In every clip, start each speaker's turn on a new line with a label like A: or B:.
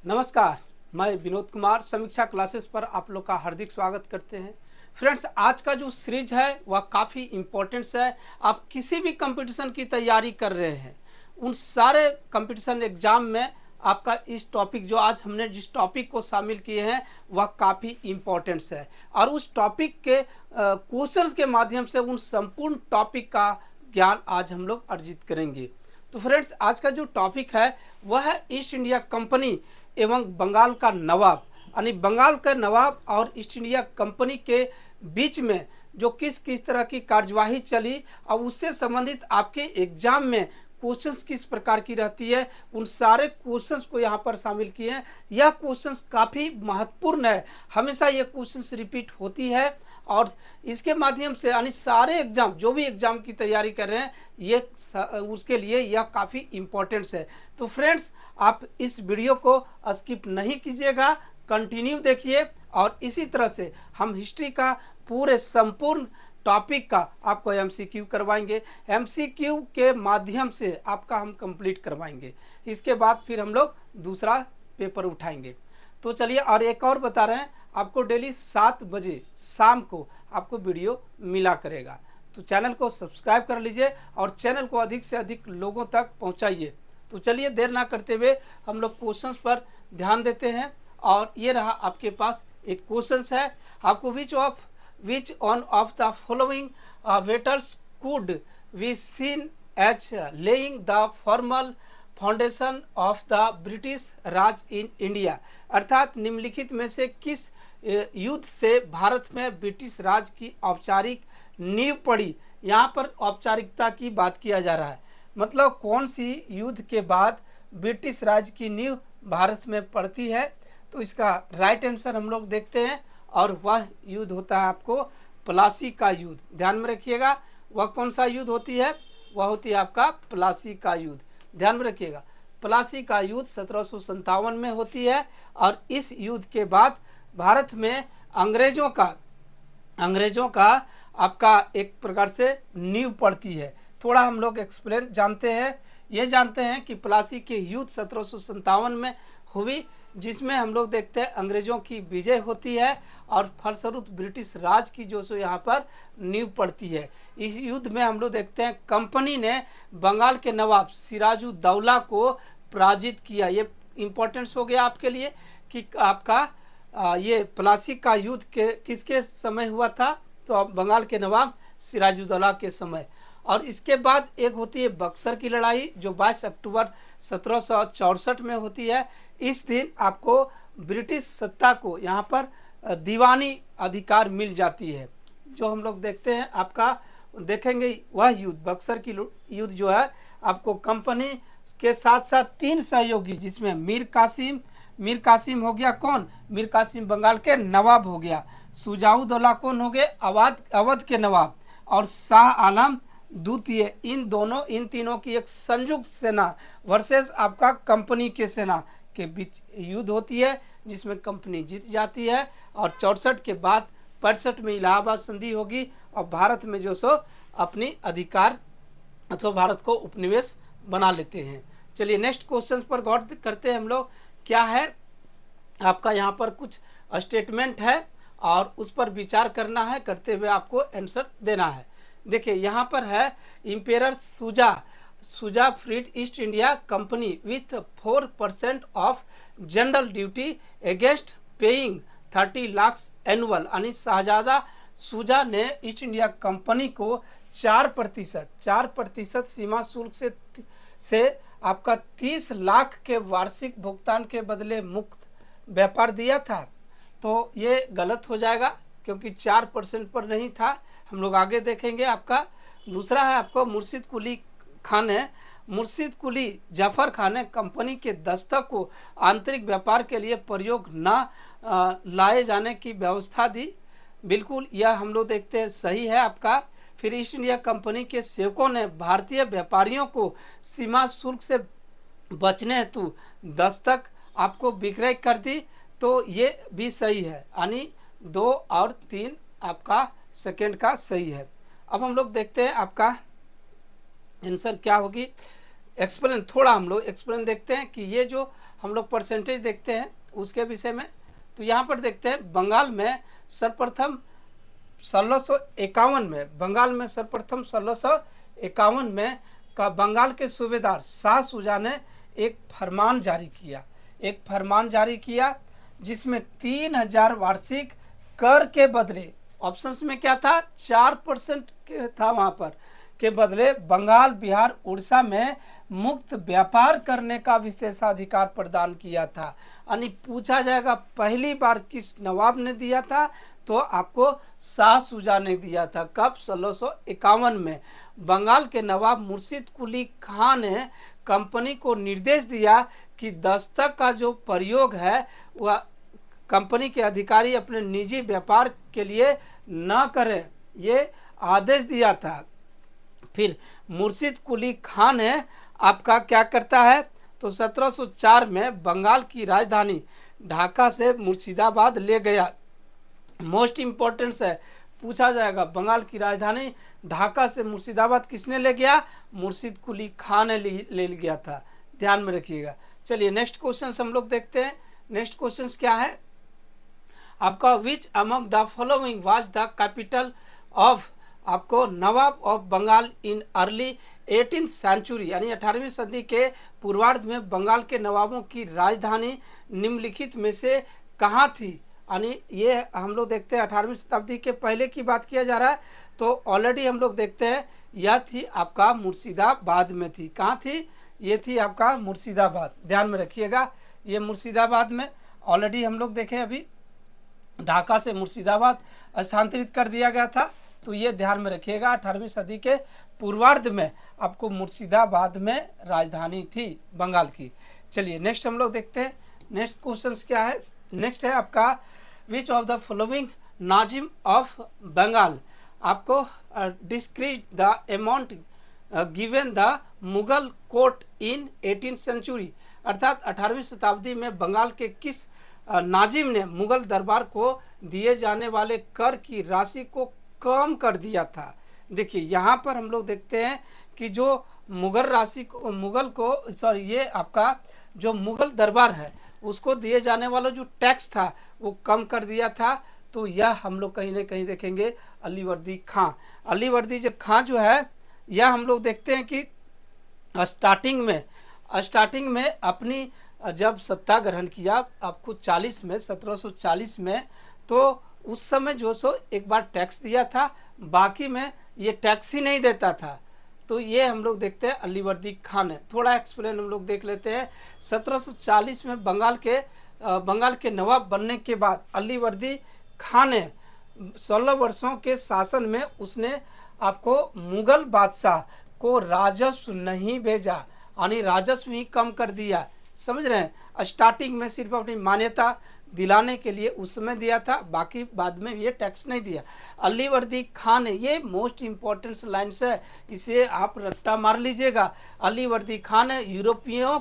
A: नमस्कार, मैं विनोद कुमार समीक्षा क्लासेस पर आप लोग का हार्दिक स्वागत करते हैं। फ्रेंड्स, आज का जो सीरीज है वह काफ़ी इम्पोर्टेंट्स है। आप किसी भी कंपटीशन की तैयारी कर रहे हैं, उन सारे कंपटीशन एग्जाम में आपका इस टॉपिक जो आज हमने जिस टॉपिक को शामिल किए हैं वह काफ़ी इम्पोर्टेंट्स है और उस टॉपिक के क्वेश्चंस के माध्यम से उन संपूर्ण टॉपिक का ज्ञान आज हम लोग अर्जित करेंगे। तो फ्रेंड्स, आज का जो टॉपिक है वह है ईस्ट इंडिया कंपनी एवं बंगाल का नवाब, यानी बंगाल का नवाब और ईस्ट इंडिया कंपनी के बीच में जो किस किस तरह की कार्यवाही चली और उससे संबंधित आपके एग्जाम में क्वेश्चंस किस प्रकार की रहती है, उन सारे क्वेश्चंस को यहाँ पर शामिल किए हैं। यह क्वेश्चंस काफ़ी महत्वपूर्ण है, हमेशा ये क्वेश्चंस रिपीट होती है और इसके माध्यम से यानी सारे एग्जाम जो भी एग्जाम की तैयारी कर रहे हैं ये उसके लिए यह काफ़ी इम्पोर्टेंट्स है। तो फ्रेंड्स, आप इस वीडियो को स्किप नहीं कीजिएगा, कंटिन्यू देखिए और इसी तरह से हम हिस्ट्री का पूरे संपूर्ण टॉपिक का आपको एमसीक्यू करवाएंगे। एमसीक्यू के माध्यम से आपका हम कंप्लीट करवाएंगे, इसके बाद फिर हम लोग दूसरा पेपर उठाएंगे। तो चलिए, और एक और बता रहे हैं, आपको डेली 7 बजे शाम को आपको वीडियो मिला करेगा। तो चैनल को सब्सक्राइब कर लीजिए और चैनल को अधिक से अधिक लोगों तक पहुंचाइए। तो चलिए, देर ना करते हुए हम लोग क्वेश्चंस पर ध्यान देते हैं। और ये रहा आपके पास एक क्वेश्चंस है आपको, which one of the following veterans could be seen as laying the formal foundation of the British Raj in India, अर्थात निम्नलिखित में से किस युद्ध से भारत में ब्रिटिश राज की औपचारिक नींव पड़ी। यहाँ पर औपचारिकता की बात किया जा रहा है, मतलब कौन सी युद्ध के बाद ब्रिटिश राज की नींव भारत में पड़ती है। तो इसका राइट आंसर हम लोग देखते हैं और वह युद्ध होता है आपको प्लासी का युद्ध। ध्यान में रखिएगा, वह कौन सा युद्ध होती है, वह होती है आपका प्लासी का युद्ध। ध्यान में रखिएगा, प्लासी का युद्ध 1757 में होती है और इस युद्ध के बाद भारत में अंग्रेजों का आपका एक प्रकार से नींव पड़ती है। थोड़ा हम लोग एक्सप्लेन जानते हैं, ये जानते हैं कि प्लासी के युद्ध 1757 में हुई, जिसमें हम लोग देखते हैं अंग्रेजों की विजय होती है और फलस्वरूप ब्रिटिश राज की जो सो यहाँ पर नींव पड़ती है। इस युद्ध में हम लोग देखते हैं कंपनी ने बंगाल के नवाब सिराजुद्दौला को पराजित किया। ये इम्पोर्टेंस हो गया आपके लिए कि आपका ये प्लासी का युद्ध के किसके समय हुआ था, तो बंगाल के नवाब सिराजुद्दौला के समय। और इसके बाद एक होती है बक्सर की लड़ाई जो 22 अक्टूबर 1764 में होती है। इस दिन आपको ब्रिटिश सत्ता को यहाँ पर दीवानी अधिकार मिल जाती है। जो हम लोग देखते हैं आपका देखेंगे वह युद्ध बक्सर की युद्ध जो है आपको कंपनी के साथ साथ 3 सहयोगी, जिसमें मीर कासिम हो गया, कौन, मीर कासिम बंगाल के नवाब हो गया, शुजाउद्दौला कौन हो गए, अवध के नवाब, और शाह आलम द्वितीय, इन तीनों की एक संयुक्त सेना वर्सेस आपका कंपनी के सेना के बीच युद्ध होती है, जिसमें कंपनी जीत जाती है। और 64 के बाद 65 में इलाहाबाद संधि होगी और भारत में जो सो अपनी अधिकार अथवा भारत को उपनिवेश बना लेते हैं। चलिए नेक्स्ट क्वेश्चन पर गौर करते हैं हम लोग। क्या है आपका यहाँ पर कुछ स्टेटमेंट है और उस पर विचार करना है, करते हुए आपको आंसर देना है। देखिए यहाँ पर है, emperor Shuja freed East India Company with 4% of general duty against paying 30 lakh annual, यानी शाहजादा सुजा ने ईस्ट इंडिया कंपनी को 4% सीमा शुल्क से आपका 30 लाख के वार्षिक भुगतान के बदले मुक्त व्यापार दिया था। तो ये गलत हो जाएगा क्योंकि 4% पर नहीं था, हम लोग आगे देखेंगे। आपका दूसरा है आपको मुर्शिद कुली खान है, मुर्शिद कुली जफर खान ने कंपनी के दस्तक को आंतरिक व्यापार के लिए प्रयोग न लाए जाने की व्यवस्था दी। बिल्कुल यह हम लोग देखते हैं सही है आपका। फिर ईस्ट इंडिया कंपनी के सेवकों ने भारतीय व्यापारियों को सीमा शुल्क से बचने हेतु दस्तक आपको विक्रय कर दी, तो ये भी सही है, यानी 2 और 3 आपका सेकेंड का सही है। अब हम लोग देखते हैं आपका आंसर क्या होगी। एक्सप्लेन, थोड़ा हम लोग एक्सप्लेन देखते हैं कि ये जो हम लोग परसेंटेज देखते हैं उसके विषय में। तो यहाँ पर देखते हैं बंगाल में सर्वप्रथम 1651 में, बंगाल में सर्वप्रथम 1651 में का बंगाल के सूबेदार शाह शुजा ने एक फरमान जारी किया, एक फरमान जारी किया जिसमें 3000 वार्षिक कर के बदले, ऑप्शंस में क्या था, 4% था वहाँ पर, के बदले बंगाल, बिहार, उड़ीसा में मुक्त व्यापार करने का विशेषाधिकार प्रदान किया था। यानी पूछा जाएगा पहली बार किस नवाब ने दिया था, तो आपको शाह शुजा ने दिया था। कब? 1651 में। बंगाल के नवाब मुर्शिद कुली खान ने कंपनी को निर्देश दिया कि दस्तक का जो प्रयोग है वह कंपनी के अधिकारी अपने निजी व्यापार के लिए न करें, ये आदेश दिया था। फिर मुर्शिद कुली खान है आपका क्या करता है, तो 1704 में बंगाल की राजधानी ढाका से मुर्शिदाबाद ले गया। मोस्ट इम्पोर्टेंस है, पूछा जाएगा बंगाल की राजधानी ढाका से मुर्शिदाबाद किसने ले गया, मुर्शिद कुली खान ने ले गया था, ध्यान में रखिएगा। चलिए नेक्स्ट क्वेश्चन हम लोग देखते हैं। नेक्स्ट क्वेश्चन क्या है आपका, which among the following was the capital of आपको nawab of Bengal in early 18th century, यानी 18वीं सदी के पूर्वार्ध में बंगाल के नवाबों की राजधानी निम्नलिखित में से कहाँ थी। यानी ये हम लोग देखते हैं 18वीं शताब्दी के पहले की बात किया जा रहा है, तो ऑलरेडी हम लोग देखते हैं यह थी आपका मुर्शिदाबाद में थी। कहाँ थी? ये थी आपका मुर्शिदाबाद, ध्यान में रखिएगा। ये मुर्शिदाबाद में ऑलरेडी हम लोग देखें, अभी ढाका से मुर्शिदाबाद स्थानांतरित कर दिया गया था, तो ये ध्यान में रखिएगा 18वीं सदी के पूर्वार्ध में आपको मुर्शिदाबाद में राजधानी थी बंगाल की। चलिए नेक्स्ट हम लोग देखते हैं। नेक्स्ट क्वेश्चन क्या है, नेक्स्ट है आपका, which of the following Nazim of Bengal आपको decreased the amount given the Mughal court in 18th century, अर्थात 18वीं शताब्दी में बंगाल के किस नाजिम ने मुगल दरबार को दिए जाने वाले कर की राशि को कम कर दिया था। देखिए यहाँ पर हम लोग देखते हैं कि जो मुगल राशि को, मुगल को सॉरी, ये आपका जो मुगल दरबार है उसको दिए जाने वाला जो टैक्स था वो कम कर दिया था। तो यह हम लोग कहीं ना कहीं देखेंगे अलीवर्दी खां। अलीवर्दी खां जो है, यह हम लोग देखते हैं कि स्टार्टिंग में अपनी जब सत्ता ग्रहण किया आपको 1740 में, तो उस समय जो सो एक बार टैक्स दिया था, बाकी में ये टैक्स ही नहीं देता था। तो ये हम लोग देखते हैं अलीवर्दी खान है। थोड़ा एक्सप्लेन हम लोग देख लेते हैं। 1740 में बंगाल के नवाब बनने के बाद अलीवर्दी खान ने 16 वर्षों के शासन में उसने आपको मुगल बादशाह को राजस्व नहीं भेजा, यानी राजस्व ही कम कर दिया। समझ रहे हैं, स्टार्टिंग में सिर्फ अपनी मान्यता दिलाने के लिए उस समय दिया था, बाकी बाद में ये टैक्स नहीं दिया। अलीवर्दी खान है, ये मोस्ट इम्पोर्टेंट लाइन्स है, इसे आप रट्टा मार लीजिएगा। अलीवर्दी खान है यूरोपियों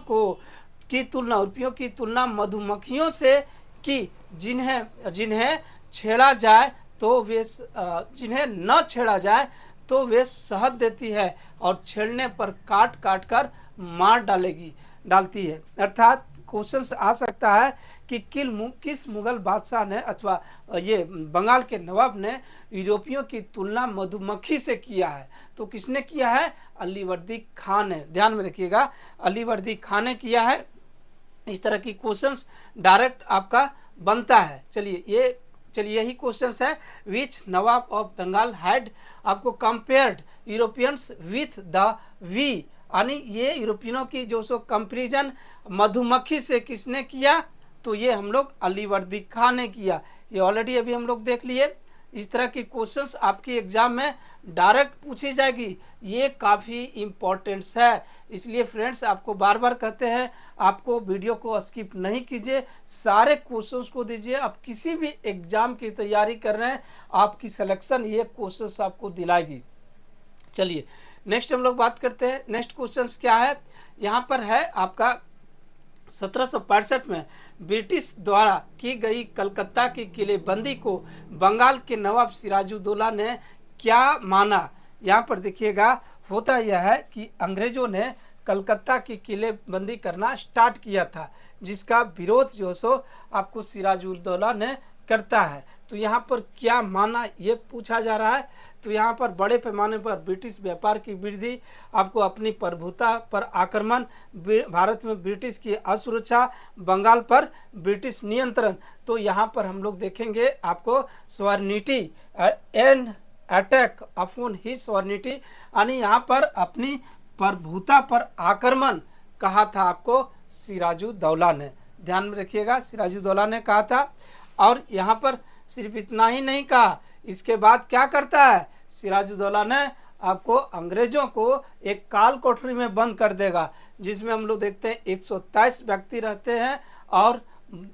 A: की तुलना मधुमक्खियों से की, जिन्हें छेड़ा जाए तो वे जिन्हें न छेड़ा जाए तो वे शहद देती है और छेड़ने पर काट कर मार डालती है। अर्थात क्वेश्चन आ सकता है कि किस मुगल बादशाह ने अथवा ये बंगाल के नवाब ने यूरोपियों की तुलना मधुमक्खी से किया है, तो किसने किया है? अलीवर्दी खान ने, ध्यान में रखिएगा, अलीवर्दी खान ने किया है। इस तरह की क्वेश्चंस डायरेक्ट आपका बनता है। चलिए यही क्वेश्चन है, which Nawab of Bengal had आपको compared Europeans with the we, यानी ये यूरोपियनों की जो सो कंपेरिजन मधुमक्खी से किसने किया? तो ये हम लोग अलीवर्दी खान ने किया। ये ऑलरेडी अभी हम लोग देख लिए। इस तरह की क्वेश्चंस आपकी एग्जाम में डायरेक्ट पूछी जाएगी, ये काफ़ी इम्पोर्टेंट्स है। इसलिए फ्रेंड्स आपको बार बार कहते हैं, आपको वीडियो को स्किप नहीं कीजिए, सारे क्वेश्चंस को दीजिए। आप किसी भी एग्जाम की तैयारी कर रहे हैं, आपकी सिलेक्शन ये क्वेश्चंस आपको दिलाएगी। चलिए नेक्स्ट हम लोग बात करते हैं। नेक्स्ट क्वेश्चन क्या है, यहाँ पर है आपका 1765 में ब्रिटिश द्वारा की गई कलकत्ता की किलेबंदी को बंगाल के नवाब सिराजुद्दौला ने क्या माना। यहाँ पर देखिएगा, होता यह है कि अंग्रेजों ने कलकत्ता की किलेबंदी करना स्टार्ट किया था, जिसका विरोध जो सो आपको सिराजुद्दौला ने करता है। तो यहाँ पर क्या माना ये पूछा जा रहा है। तो यहाँ पर बड़े पैमाने पर ब्रिटिश व्यापार की वृद्धि, आपको अपनी प्रभुता पर आक्रमण, भारत में ब्रिटिश की असुरक्षा, बंगाल पर ब्रिटिश नियंत्रण। तो यहाँ पर हम लोग देखेंगे आपको sovereignty and attack upon he sovereignty, यानी यहाँ पर अपनी प्रभुता पर आक्रमण कहा था आपको सिराजुद्दौला ने। ध्यान में रखिएगा, सिराजुद्दौला ने कहा था। और यहाँ पर सिर्फ इतना ही नहीं कहा, इसके बाद क्या करता है सिराजुद्दौला ने, आपको अंग्रेजों को एक काल कोठरी में बंद कर देगा, जिसमें हम लोग देखते हैं 123 व्यक्ति रहते हैं। और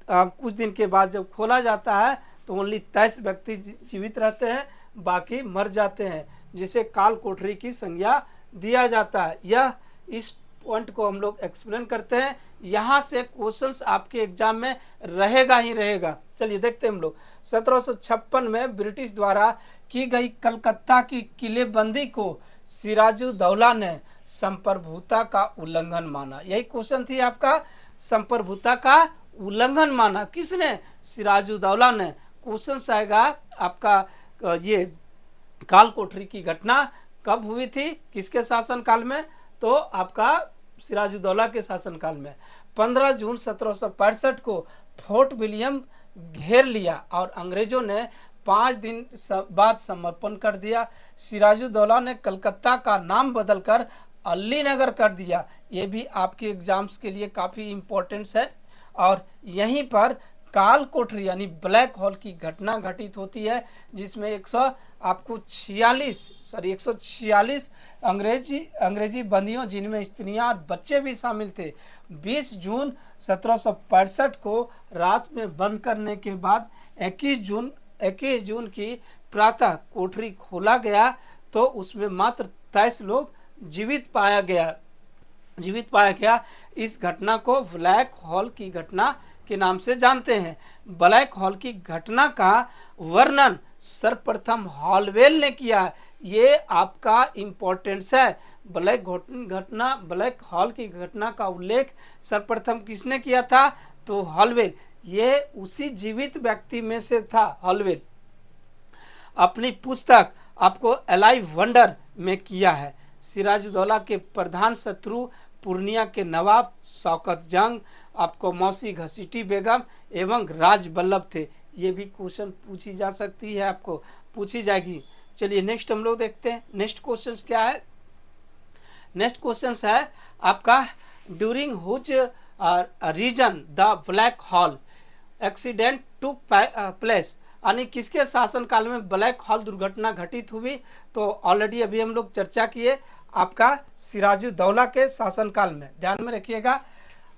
A: कुछ दिन के बाद जब खोला जाता है तो ओनली 23 व्यक्ति जीवित रहते हैं, बाकी मर जाते हैं, जिसे काल कोठरी की संज्ञा दिया जाता है। यह इस पॉइंट को हम लोग एक्सप्लेन करते हैं। यहाँ से क्वेश्चंस आपके एग्जाम में रहेगा ही रहेगा। चलिए देखते हैं हम लोग। 1756 में ब्रिटिश द्वारा की गई कलकत्ता की किलेबंदी को सिराजुद्दौला ने संप्रभुता का उल्लंघन माना। यही क्वेश्चन थी आपका, संप्रभुता का उल्लंघन माना किसने, सिराजुद्दौला ने। क्वेश्चन आएगा आपका ये काल कोठरी की घटना कब हुई थी, किसके शासनकाल में, तो आपका सिराजुद्दौला के शासनकाल में। 15 जून 1765 को फोर्ट विलियम घेर लिया और अंग्रेजों ने 5 दिन बाद समर्पण कर दिया। सिराजुद्दौला ने कलकत्ता का नाम बदलकर अलीनगर कर दिया। ये भी आपके एग्जाम्स के लिए काफ़ी इम्पोर्टेंस है। और यहीं पर काल कोठरी यानी ब्लैक हॉल की घटना घटित होती है, जिसमें 146 अंग्रेजी बंदियों, जिनमें स्त्रियां और बच्चे भी शामिल थे, 20 जून 1765 को रात में बंद करने के बाद 21 जून की प्रातः कोठरी खोला गया, तो उसमें मात्र 23 लोग जीवित पाया गया। इस घटना को ब्लैक हॉल की घटना के नाम से जानते हैं। ब्लैक हॉल की घटना का वर्णन सर्वप्रथम हॉलवेल ने किया। ये आपका इम्पोर्टेंस है। ब्लैक हॉल की घटना का उल्लेख सर्वप्रथम किसने किया था, तो हॉलवेल। ये उसी जीवित व्यक्ति में से था हॉलवेल। अपनी पुस्तक आपको अलाइव वंडर में किया है। सिराजुद्दौला के प्रधान शत्रु पूर्णिया के नवाब शौकत जंग, आपको मौसी घसीटी बेगम एवं राज बल्लभ थे। ये भी क्वेश्चन पूछी जा सकती है, आपको पूछी जाएगी। चलिए नेक्स्ट हम लोग देखते हैं। नेक्स्ट क्वेश्चन क्या है। नेक्स्ट क्वेश्चन है आपका, during whose region the black hole accident to place, यानी किसके शासनकाल में ब्लैक हॉल दुर्घटना घटित हुई। तो ऑलरेडी अभी हम लोग चर्चा किए, आपका सिराजुद्दौला के शासनकाल में। ध्यान में रखिएगा,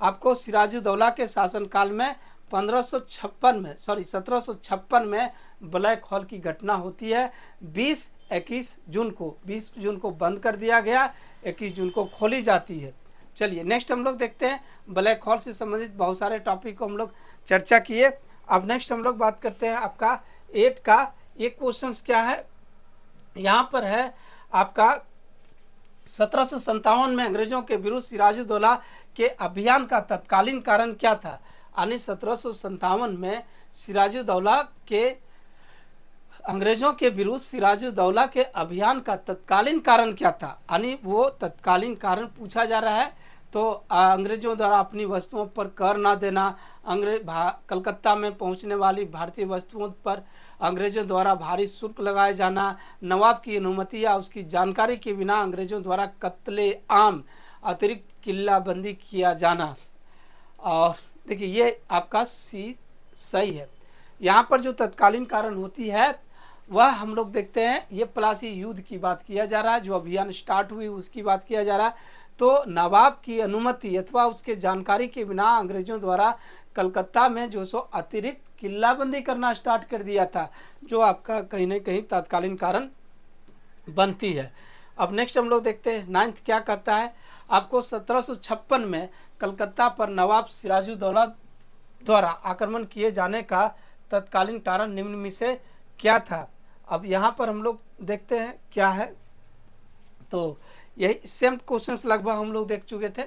A: आपको सिराजुद्दौला के शासनकाल में 1756 में ब्लैक हॉल की घटना होती है। 21 जून को बंद कर दिया गया, 21 जून को खोली जाती है। चलिए नेक्स्ट हम लोग देखते हैं। ब्लैक हॉल से संबंधित बहुत सारे टॉपिक को हम लोग चर्चा किए। अब नेक्स्ट हम लोग बात करते हैं आपका 8 का। ये क्वेश्चन क्या है, यहाँ पर है आपका 1757 में अंग्रेजों के विरुद्ध सिराजुद्दौला के अभियान का तत्कालीन कारण क्या था। यानी 1757 में सिराजुद्दौला के अंग्रेजों के विरुद्ध सिराजुद्दौला के अभियान का तत्कालीन कारण क्या था, यानी वो तत्कालीन कारण पूछा जा रहा है। तो अंग्रेजों द्वारा अपनी वस्तुओं पर कर ना देना, कलकत्ता में पहुंचने वाली भारतीय वस्तुओं पर अंग्रेजों द्वारा भारी शुल्क लगाया जाना, नवाब की अनुमति या उसकी जानकारी के बिना अंग्रेजों द्वारा कत्ले आम अतिरिक्त किल्लाबंदी किया जाना। और देखिए ये आपका सही है। यहाँ पर जो तत्कालीन कारण होती है वह हम लोग देखते हैं, ये प्लासी युद्ध की बात किया जा रहा है, जो अभियान स्टार्ट हुई उसकी बात किया जा रहा है। तो नवाब की अनुमति अथवा उसके जानकारी के बिना अंग्रेजों द्वारा कलकत्ता में जो सो अतिरिक्त किल्लाबंदी करना स्टार्ट कर दिया था, जो आपका कहीं ना कहीं तत्कालीन कारण बनती है। अब नेक्स्ट हम लोग देखते हैं 9th क्या कहता है। आपको 1756 में कलकत्ता पर नवाब सिराजुद्दौला द्वारा आक्रमण किए जाने का तत्कालीन कारण निम्न में से क्या था। अब यहाँ पर हम लोग देखते हैं क्या है। तो यही सेम क्वेश्चंस लगभग हम लोग देख चुके थे।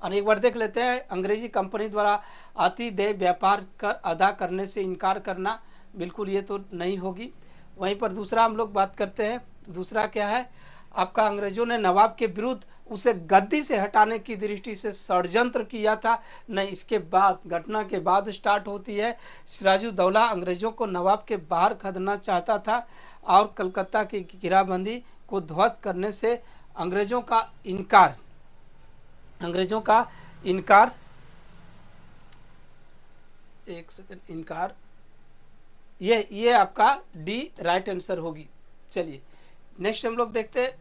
A: और एक बार देख लेते हैं, अंग्रेजी कंपनी द्वारा अतिदेय व्यापार कर अदा करने से इनकार करना, बिल्कुल ये तो नहीं होगी। वहीं पर दूसरा हम लोग बात करते हैं, दूसरा क्या है आपका, अंग्रेजों ने नवाब के विरुद्ध उसे गद्दी से हटाने की दृष्टि से षड्यंत्र किया था। नहीं, इसके बाद घटना के बाद स्टार्ट होती है। सिराजुद्दौला अंग्रेजों को नवाब के बाहर खदेड़ना चाहता था और कलकत्ता की घेराबंदी को ध्वस्त करने से अंग्रेजों का इनकार, एक सेकंड, इनकार, ये आपका डी राइट आंसर होगी। चलिए नेक्स्ट हम लोग देखते हैं,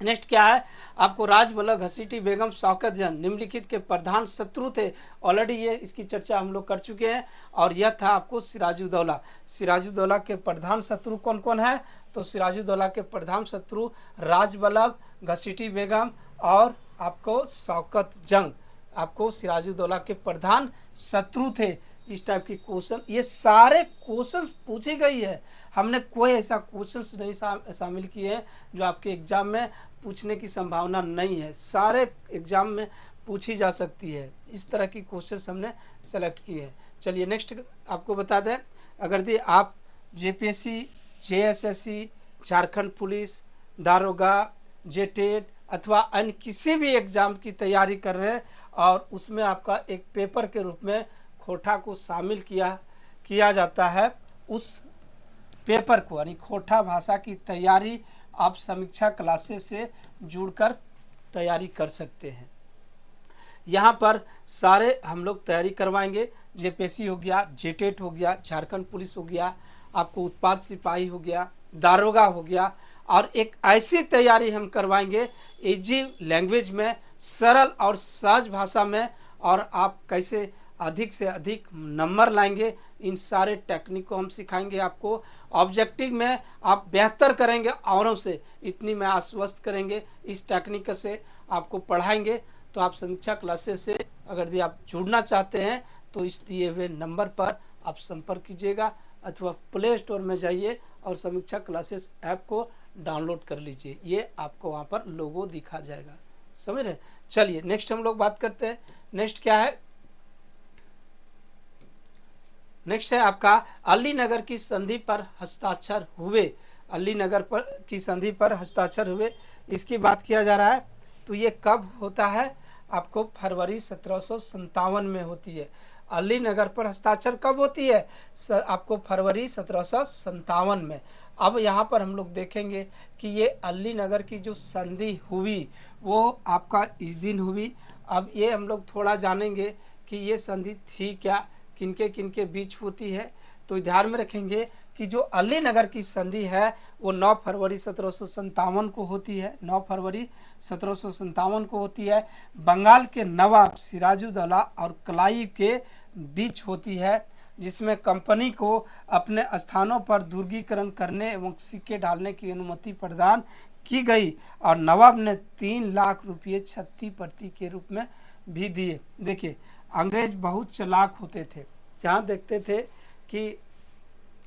A: नेक्स्ट क्या है आपको, राजबल्लभ घसीटी बेगम शौकत जंग निम्नलिखित के प्रधान शत्रु थे। ऑलरेडी ये इसकी चर्चा हम लोग कर चुके हैं। और यह था आपको सिराजुद्दौला। सिराजुद्दौला के प्रधान शत्रु कौन कौन है, तो सिराजुद्दौला के प्रधान शत्रु राजबल्लभ घसीटी बेगम और आपको शौकत जंग, आपको सिराजुद्दौला के प्रधान शत्रु थे। इस टाइप की क्वेश्चन, ये सारे क्वेश्चन पूछी गई है, हमने कोई ऐसा क्वेश्चंस नहीं शामिल किए हैं जो आपके एग्जाम में पूछने की संभावना नहीं है, सारे एग्जाम में पूछी जा सकती है। इस तरह की क्वेश्चंस हमने सेलेक्ट किए हैं। चलिए नेक्स्ट आपको बता दें, अगर ये आप जेपीएससी, जेएसएससी, झारखंड पुलिस, दारोगा, जेटेट अथवा अन्य किसी भी एग्ज़ाम की तैयारी कर रहे हैं और उसमें आपका एक पेपर के रूप में खोटा को शामिल किया जाता है, उस पेपर को यानी खोटा भाषा की तैयारी आप समीक्षा क्लासेस से जुड़कर तैयारी कर सकते हैं। यहाँ पर सारे हम लोग तैयारी करवाएंगे, जेपीएससी हो गया, जेटेट हो गया, झारखंड पुलिस हो गया, आपको उत्पाद सिपाही हो गया, दारोगा हो गया, और एक ऐसी तैयारी हम करवाएंगे इजी लैंग्वेज में, सरल और सहज भाषा में, और आप कैसे अधिक से अधिक नंबर लाएंगे, इन सारे टेक्निक को हम सिखाएंगे आपको। ऑब्जेक्टिव में आप बेहतर करेंगे औरों से, इतनी मैं आश्वस्त करेंगे। इस टेक्निक से आपको पढ़ाएंगे। तो आप समीक्षा क्लासेस से अगर यदि आप जुड़ना चाहते हैं तो इस दिए हुए नंबर पर आप संपर्क कीजिएगा, अथवा प्ले स्टोर में जाइए और समीक्षा क्लासेस ऐप को डाउनलोड कर लीजिए। ये आपको वहाँ पर लोगो दिखा जाएगा, समझ रहे। चलिए नेक्स्ट हम लोग बात करते हैं। नेक्स्ट क्या है, नेक्स्ट है आपका अलीनगर की संधि पर हस्ताक्षर हुए। अलीनगर पर की संधि पर हस्ताक्षर हुए, इसकी बात किया जा रहा है। तो ये कब होता है, आपको फरवरी 1757 में होती है। अलीनगर पर हस्ताक्षर कब होती है, आपको फरवरी 1757 में। अब यहाँ पर हम लोग देखेंगे कि ये अलीनगर की जो संधि हुई वो आपका इस दिन हुई। अब ये हम लोग थोड़ा जानेंगे कि ये संधि थी क्या, किनके किनके बीच होती है। तो ध्यान में रखेंगे कि जो अलीनगर की संधि है वो 9 फरवरी 1757 को होती है, 9 फरवरी 1757 को होती है। बंगाल के नवाब सिराजुद्दौला और क्लाइव के बीच होती है, जिसमें कंपनी को अपने स्थानों पर दुर्गीकरण करने एवं सिक्के डालने की अनुमति प्रदान की गई और नवाब ने 3 लाख रुपये क्षति प्रति के रूप में भी दिए। देखिए अंग्रेज बहुत चालाक होते थे, जहाँ देखते थे कि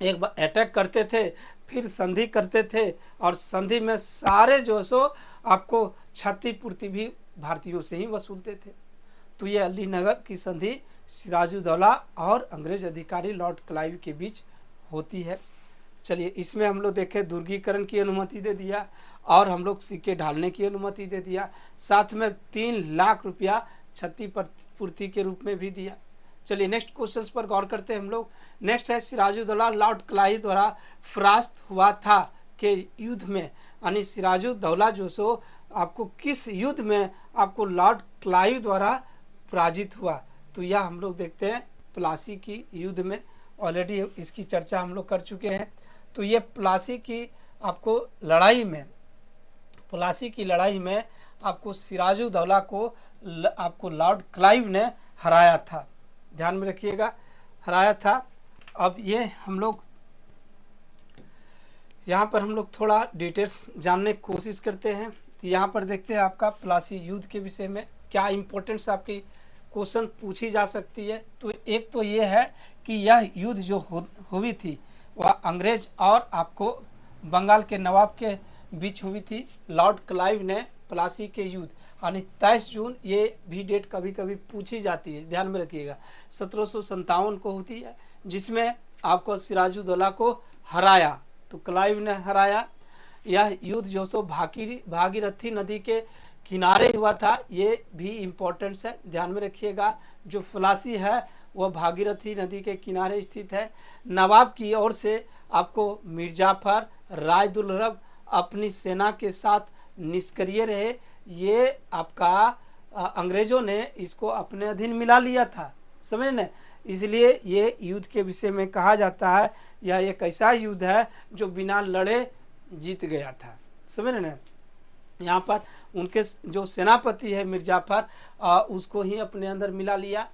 A: एक बार अटैक करते थे, फिर संधि करते थे, और संधि में सारे जो सो आपको क्षतिपूर्ति भी भारतीयों से ही वसूलते थे। तो ये अलीनगर की संधि सिराजुद्दौला और अंग्रेज अधिकारी लॉर्ड क्लाइव के बीच होती है। चलिए इसमें हम लोग देखें, दुर्गीकरण की अनुमति दे दिया और हम लोग सिक्के ढालने की अनुमति दे दिया, साथ में 3 लाख रुपया क्षतिपूर्ति के रूप में भी दिया। चलिए नेक्स्ट क्वेश्चन पर गौर करते हैं हम लोग। नेक्स्ट है, सिराजुद्दौला लॉर्ड क्लाइव द्वारा परास्त हुआ था के युद्ध में, यानी सिराजुद्दौला जो सो आपको किस युद्ध में आपको लॉर्ड क्लाइव द्वारा पराजित हुआ। तो यह हम लोग देखते हैं प्लासी की युद्ध में, ऑलरेडी इसकी चर्चा हम लोग कर चुके हैं। तो ये प्लासी की आपको लड़ाई में, प्लासी की लड़ाई में आपको सिराजुद्दौला को आपको लॉर्ड क्लाइव ने हराया था, ध्यान में रखिएगा, हराया था। अब ये हम लोग यहाँ पर हम लोग थोड़ा डिटेल्स जानने की कोशिश करते हैं। तो यहाँ पर देखते हैं आपका प्लासी युद्ध के विषय में क्या इंपॉर्टेंस आपकी क्वेश्चन पूछी जा सकती है। तो एक तो ये है कि यह युद्ध जो हुई थी वह अंग्रेज और आपको बंगाल के नवाब के बीच हुई थी। लॉर्ड क्लाइव ने प्लासी के युद्ध यानी 23 जून, ये भी डेट कभी कभी पूछी जाती है, ध्यान में रखिएगा, 1757 को होती है, जिसमें आपको सिराजुद्दौला को हराया। तो क्लाइव ने हराया। यह युद्ध जो सो भागीरथी नदी के किनारे हुआ था, ये भी इम्पोर्टेंस है, ध्यान में रखिएगा। जो प्लासी है वह भागीरथी नदी के किनारे स्थित है। नवाब की ओर से आपको मिर्जाफर राय-दुर्लभ अपनी सेना के साथ निष्क्रिय रहे। ये आपका अंग्रेजों ने इसको अपने अधीन मिला लिया था, समझ न, इसलिए ये युद्ध के विषय में कहा जाता है यह एक ऐसा युद्ध है जो बिना लड़े जीत गया था, समझ न। यहाँ पर उनके जो सेनापति है मिर्जाफर, उसको ही अपने अंदर मिला लिया,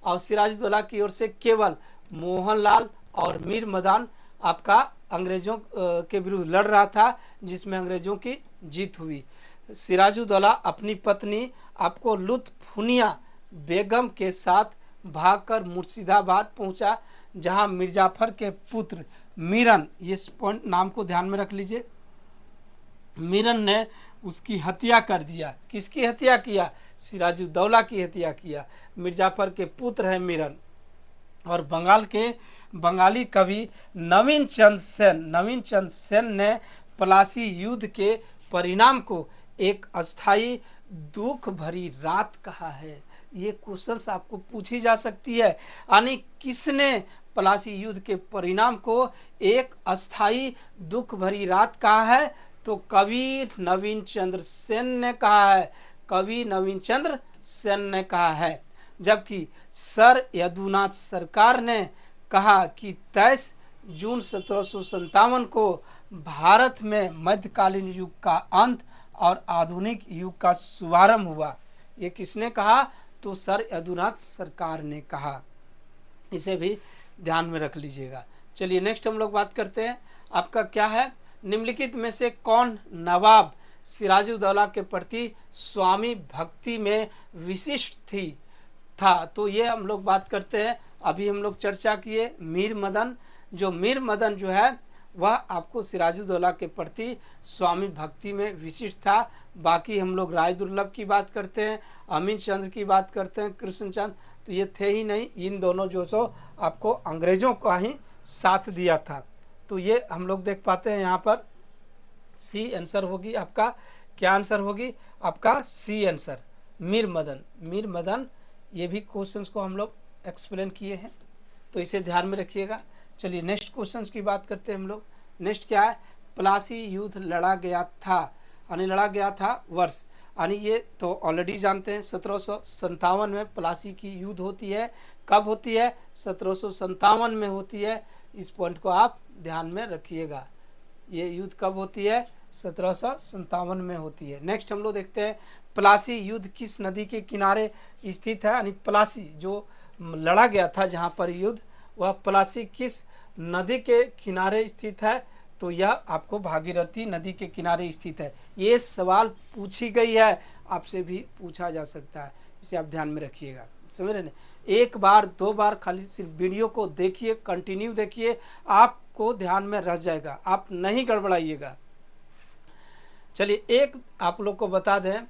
A: और सिराजुद्दौला की ओर से केवल मोहनलाल और मीर मदान आपका अंग्रेजों के विरुद्ध लड़ रहा था, जिसमें अंग्रेजों की जीत हुई। सिराजुद्दौला अपनी पत्नी आपको लुत्फुनिया बेगम के साथ भागकर मुर्शिदाबाद पहुंचा, जहां मिर्जाफर के पुत्र मीरन, ये पॉइंट नाम को ध्यान में रख लीजिए, मीरन ने उसकी हत्या कर दिया। किसकी हत्या किया? सिराजुद्दौला की हत्या किया। मिर्जाफर के पुत्र है मीरन। और बंगाल के बंगाली कवि नवीन चंद सेन ने प्लासी युद्ध के परिणाम को एक अस्थाई दुख भरी रात कहा है। ये क्वेश्चंस आपको पूछी जा सकती है, यानी किसने प्लासी युद्ध के परिणाम को एक अस्थाई दुख भरी रात कहा है? तो कवि नवीन चंद्र सेन ने कहा है, कवि नवीन चंद्र सेन ने कहा है। जबकि सर यदुनाथ सरकार ने कहा कि 23 जून 1757 को भारत में मध्यकालीन युग का अंत और आधुनिक युग का शुभारंभ हुआ। ये किसने कहा? तो सर यदुनाथ सरकार ने कहा। इसे भी ध्यान में रख लीजिएगा। चलिए नेक्स्ट हम लोग बात करते हैं, आपका क्या है, निम्नलिखित में से कौन नवाब सिराजुद्दौला के प्रति स्वामी भक्ति में विशिष्ट था? तो ये हम लोग बात करते हैं। अभी हम लोग चर्चा किए मीर मदन। जो मीर मदन जो है वह आपको सिराजुद्दौला के प्रति स्वामी भक्ति में विशिष्ट था। बाकी हम लोग राय दुर्लभ की बात करते हैं, अमीन चंद्र की बात करते हैं, कृष्णचंद्र, तो ये थे ही नहीं। इन दोनों जो सो आपको अंग्रेजों का ही साथ दिया था। तो ये हम लोग देख पाते हैं यहाँ पर सी आंसर होगी आपका। क्या आंसर होगी आपका? C answer, Mir Madan. मीर मदन, ये भी क्वेश्चंस को हम लोग एक्सप्लेन किए हैं, तो इसे ध्यान में रखिएगा। चलिए नेक्स्ट क्वेश्चंस की बात करते हैं हम लोग। नेक्स्ट क्या है? प्लासी युद्ध लड़ा गया था, यानी लड़ा गया था वर्ष, यानी ये तो ऑलरेडी जानते हैं 1757 में प्लासी की युद्ध होती है। कब होती है? 1757 में होती है। इस पॉइंट को आप ध्यान में रखिएगा। ये युद्ध कब होती है? 1757 में होती है। नेक्स्ट हम लोग देखते हैं प्लासी युद्ध किस नदी के किनारे स्थित है, यानी प्लासी जो लड़ा गया था जहाँ पर युद्ध, वह प्लासी किस नदी के किनारे स्थित है? तो यह आपको भागीरथी नदी के किनारे स्थित है। ये सवाल पूछी गई है, आपसे भी पूछा जा सकता है, इसे आप ध्यान में रखिएगा, समझ रहे ना। एक बार दो बार खाली सिर्फ वीडियो को देखिए, कंटिन्यू देखिए, आपको ध्यान में रह जाएगा, आप नहीं गड़बड़ाइएगा। चलिए एक आप लोग को बता दें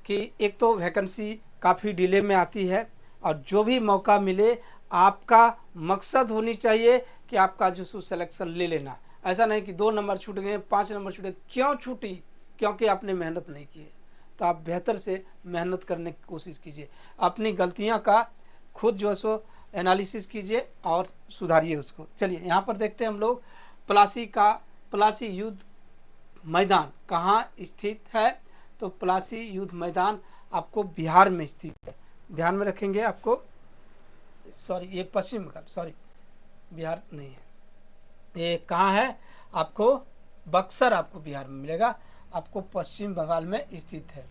A: कि एक तो वैकेंसी काफ़ी डिले में आती है, और जो भी मौका मिले आपका मकसद होनी चाहिए कि आपका जो सिलेक्शन ले लेना। ऐसा नहीं कि 2 नंबर छूट गए, 5 नंबर छूटे। क्यों छूटी? क्योंकि आपने मेहनत नहीं की है। तो आप बेहतर से मेहनत करने की कोशिश कीजिए, अपनी गलतियां का खुद जो है सो एनालिसिस कीजिए और सुधारिए उसको। चलिए यहाँ पर देखते हैं हम लोग प्लासी युद्ध मैदान कहाँ स्थित है। तो प्लासी युद्ध मैदान आपको बिहार में स्थित है, ध्यान में रखेंगे। आपको सॉरी, ये पश्चिम बंगाल, सॉरी बिहार नहीं है, ये कहाँ है? आपको बक्सर आपको बिहार में मिलेगा, आपको पश्चिम बंगाल में स्थित है,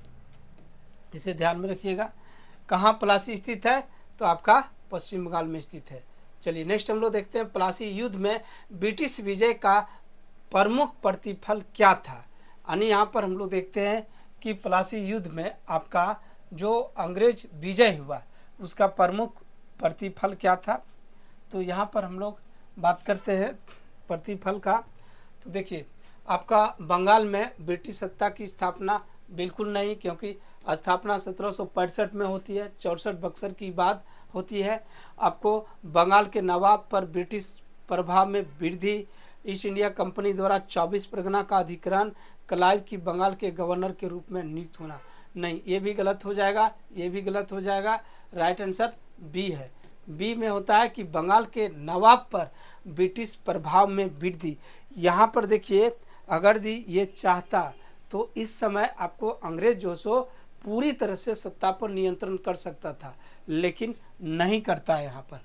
A: इसे ध्यान में रखिएगा। कहाँ प्लासी स्थित है? तो आपका पश्चिम बंगाल में स्थित है। चलिए नेक्स्ट हम लोग देखते हैं प्लासी युद्ध में ब्रिटिश विजय का प्रमुख प्रतिफल क्या था। यानी यहाँ पर हम लोग देखते हैं कि प्लासी युद्ध में आपका जो अंग्रेज विजय हुआ उसका प्रमुख प्रतिफल क्या था। तो यहाँ पर हम लोग बात करते हैं प्रतिफल का। तो देखिए आपका बंगाल में ब्रिटिश सत्ता की स्थापना बिल्कुल नहीं, क्योंकि स्थापना 1765 में होती है, 64 बक्सर की बात होती है। आपको बंगाल के नवाब पर ब्रिटिश प्रभाव में वृद्धि, ईस्ट इंडिया कंपनी द्वारा 24 परगना का अधिग्रहण, क्लाइव की बंगाल के गवर्नर के रूप में नियुक्त होना, नहीं, ये भी गलत हो जाएगा, ये भी गलत हो जाएगा। राइट आंसर बी है। बी में होता है कि बंगाल के नवाब पर ब्रिटिश प्रभाव में वृद्धि। यहाँ पर देखिए, अगर दी ये चाहता तो इस समय आपको अंग्रेज जो सो पूरी तरह से सत्ता पर नियंत्रण कर सकता था, लेकिन नहीं करता है यहाँ पर,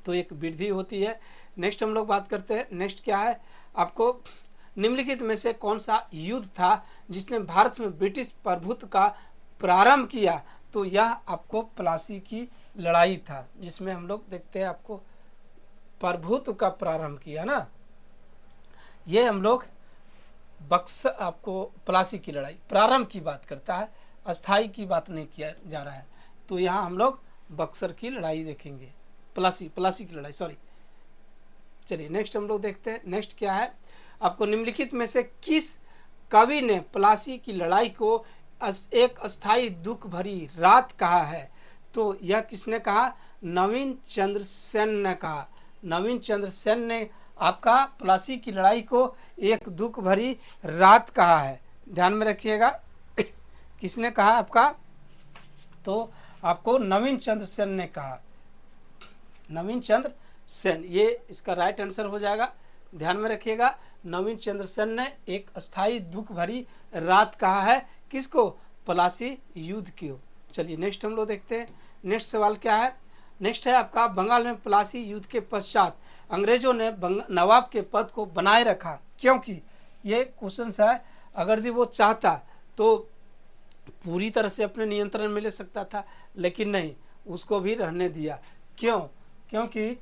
A: तो एक वृद्धि होती है। नेक्स्ट हम लोग बात करते हैं। नेक्स्ट क्या है, आपको निम्नलिखित में से कौन सा युद्ध था जिसने भारत में ब्रिटिश प्रभुत्व का प्रारंभ किया? तो यह आपको प्लासी की लड़ाई था, जिसमें हम लोग देखते हैं आपको प्रभुत्व का प्रारंभ किया ना, ये हम लोग बक्सर, आपको प्लासी की लड़ाई प्रारंभ की बात करता है, अस्थाई की बात नहीं किया जा रहा है। तो यहाँ हम लोग बक्सर की लड़ाई देखेंगे, प्लासी की लड़ाई, सॉरी। चलिए नेक्स्ट हम लोग देखते हैं। नेक्स्ट क्या है, आपको निम्नलिखित में से किस कवि ने प्लासी की लड़ाई को एक अस्थाई दुख भरी रात कहा है? तो यह किसने कहा? नवीन चंद्र सेन ने कहा। नवीन चंद्र सेन ने आपका प्लासी की लड़ाई को एक दुख भरी रात कहा है, ध्यान में रखिएगा। किसने कहा आपका? तो आपको नवीन चंद्र सेन ने कहा, नवीन चंद्र सेन, ये इसका राइट आंसर हो जाएगा, ध्यान में रखिएगा। नवीन चंद्र सेन ने एक अस्थाई दुख भरी रात कहा है, किसको? प्लासी युद्ध को। चलिए नेक्स्ट हम लोग देखते हैं। नेक्स्ट सवाल क्या है? नेक्स्ट है आपका, बंगाल में प्लासी युद्ध के पश्चात अंग्रेजों ने नवाब के पद को बनाए रखा, क्योंकि ये क्वेश्चन है, अगर भी वो चाहता तो पूरी तरह से अपने नियंत्रण में ले सकता था, लेकिन नहीं, उसको भी रहने दिया। क्यों? क्योंकि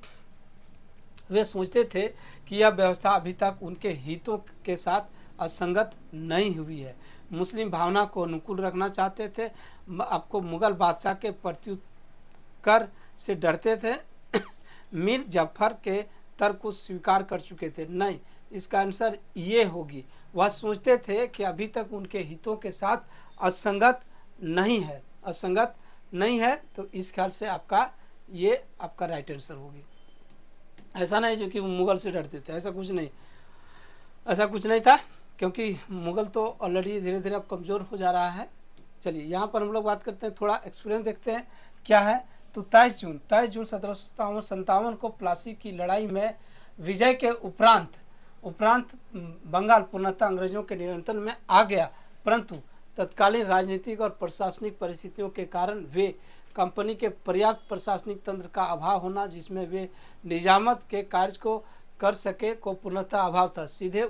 A: वे सोचते थे कि यह व्यवस्था अभी तक उनके हितों के साथ असंगत नहीं हुई है, मुस्लिम भावना को अनुकूल रखना चाहते थे, आपको मुगल बादशाह के प्रत्युत्तर से डरते थे, मीर जाफर के तर्क को स्वीकार कर चुके थे। नहीं, इसका आंसर ये होगी, वह सोचते थे कि अभी तक उनके हितों के साथ असंगत नहीं है, असंगत नहीं है, तो इस ख्याल से आपका ये आपका राइट आंसर होगी। ऐसा नहीं जो कि वो मुगल से डरते थे, ऐसा कुछ नहीं, ऐसा कुछ नहीं था, क्योंकि मुगल तो ऑलरेडी धीरे धीरे अब कमज़ोर हो जा रहा है। चलिए यहाँ पर हम लोग बात करते हैं, थोड़ा एक्सपीरियंस देखते हैं क्या है। तो 23 जून 1757 को प्लासी की लड़ाई में विजय के उपरांत बंगाल पूर्णतः अंग्रेजों के नियंत्रण में आ गया, परंतु तत्कालीन राजनीतिक और प्रशासनिक परिस्थितियों के कारण वे कंपनी के पर्याप्त प्रशासनिक तंत्र का अभाव होना, जिसमें वे निजामत के कार्य को कर सके, को पूर्णतः अभाव था, सीधे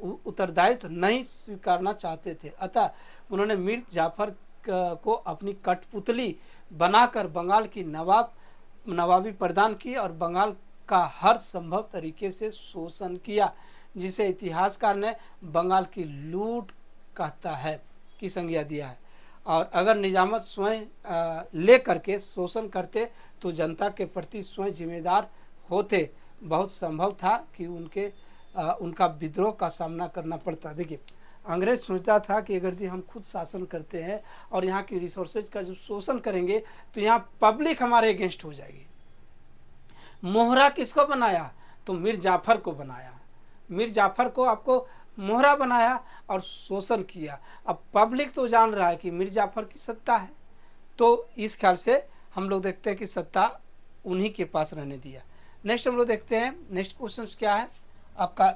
A: उत्तरदायित्व नहीं स्वीकारना चाहते थे। अतः उन्होंने मीर जाफर को अपनी कठपुतली बनाकर बंगाल की नवाबी प्रदान की और बंगाल का हर संभव तरीके से शोषण किया, जिसे इतिहासकार ने बंगाल की लूट कहता है की संज्ञा दिया है। और अगर निजामत स्वयं ले करके शोषण करते तो जनता के प्रति स्वयं जिम्मेदार होते, बहुत संभव था कि उनका विद्रोह का सामना करना पड़ता। देखिए, अंग्रेज सोचता था कि अगर हम खुद शासन करते हैं और यहाँ की रिसोर्सेज का जब शोषण करेंगे तो यहाँ पब्लिक हमारे अगेंस्ट हो जाएगी। मोहरा किसको बनाया? तो मीर जाफर को बनाया, मीर जाफर को आपको मोहरा बनाया और शोषण किया। अब पब्लिक तो जान रहा है कि मीर जाफर की सत्ता है, तो इस ख्याल से हम लोग देखते हैं कि सत्ता उन्हीं के पास रहने दिया। नेक्स्ट हम लोग देखते हैं, नेक्स्ट क्वेश्चन क्या है आपका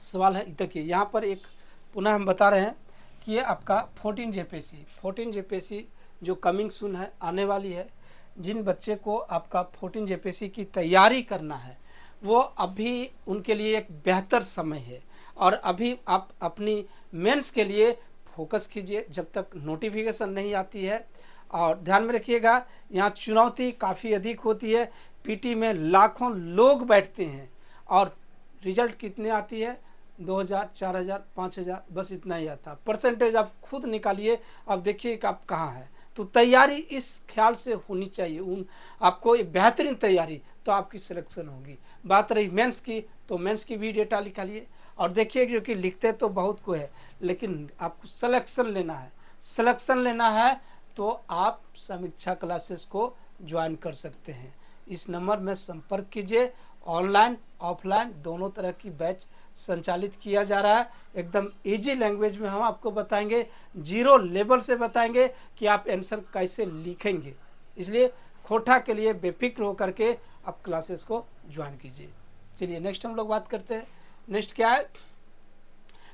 A: सवाल है। देखिए यहाँ पर एक पुनः हम बता रहे हैं कि ये आपका 14 जेपीएससी जो कमिंग सून है, आने वाली है। जिन बच्चे को आपका 14 जेपीएससी की तैयारी करना है, वो अभी उनके लिए एक बेहतर समय है, और अभी आप अपनी मेंस के लिए फोकस कीजिए जब तक नोटिफिकेशन नहीं आती है। और ध्यान में रखिएगा, यहाँ चुनौती काफ़ी अधिक होती है, पीटी में लाखों लोग बैठते हैं और रिजल्ट कितने आती है? 2000, 4000, 5000, बस इतना ही आता। परसेंटेज आप खुद निकालिए, अब देखिए कि आप कहाँ हैं। तो तैयारी इस ख्याल से होनी चाहिए, आपको एक बेहतरीन तैयारी, तो आपकी सिलेक्शन होगी। बात रही मेंस की, तो मेंस की भी डेटा निकालिए, और देखिए जो कि लिखते तो बहुत को है, लेकिन आपको सिलेक्शन लेना है। सिलेक्शन लेना है तो आप समीक्षा क्लासेस को ज्वाइन कर सकते हैं। इस नंबर में संपर्क कीजिए। ऑनलाइन ऑफलाइन दोनों तरह की बैच संचालित किया जा रहा है। एकदम इजी लैंग्वेज में हम आपको बताएंगे, जीरो लेवल से बताएंगे कि आप आंसर कैसे लिखेंगे। इसलिए खोटा के लिए बेफिक्र होकर के आप क्लासेस को ज्वाइन कीजिए। चलिए नेक्स्ट हम लोग बात करते हैं। नेक्स्ट क्या है,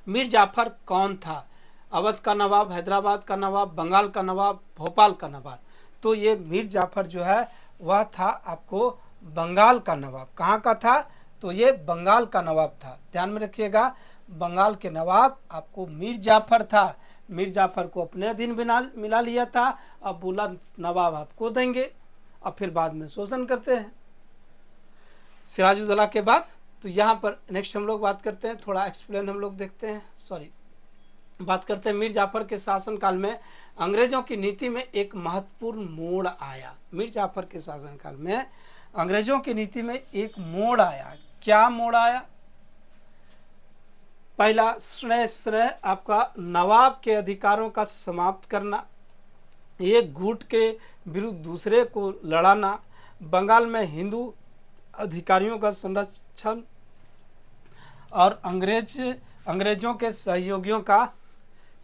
A: मीर जाफर कौन था? अवध का नवाब, हैदराबाद का नवाब, बंगाल का नवाब, भोपाल का नवाब। तो ये मीर जाफर जो है वह था आपको बंगाल का नवाब। कहाँ का था? तो ये बंगाल का नवाब था। ध्यान में रखिएगा, बंगाल के नवाब आपको मीर जाफर था। मीर जाफर को अपने अधीन मिला लिया था। अब बोला नवाब आपको देंगे, और फिर बाद में शोषण करते हैं सिराजुद्दौला के बाद। तो यहाँ पर नेक्स्ट हम लोग बात करते हैं, थोड़ा एक्सप्लेन हम लोग देखते हैं, बात करते हैं। मीर जाफर के शासनकाल में अंग्रेजों की नीति में एक महत्वपूर्ण मोड़ आया। मीर जाफर के शासनकाल में अंग्रेजों की नीति में एक मोड़ आया। क्या मोड़ आया? पहला, श्रेय आपका नवाब के अधिकारों का समाप्त करना, एक गुट के विरुद्ध दूसरे को लड़ाना, बंगाल में हिंदू अधिकारियों का संरक्षण और अंग्रेजों के सहयोगियों का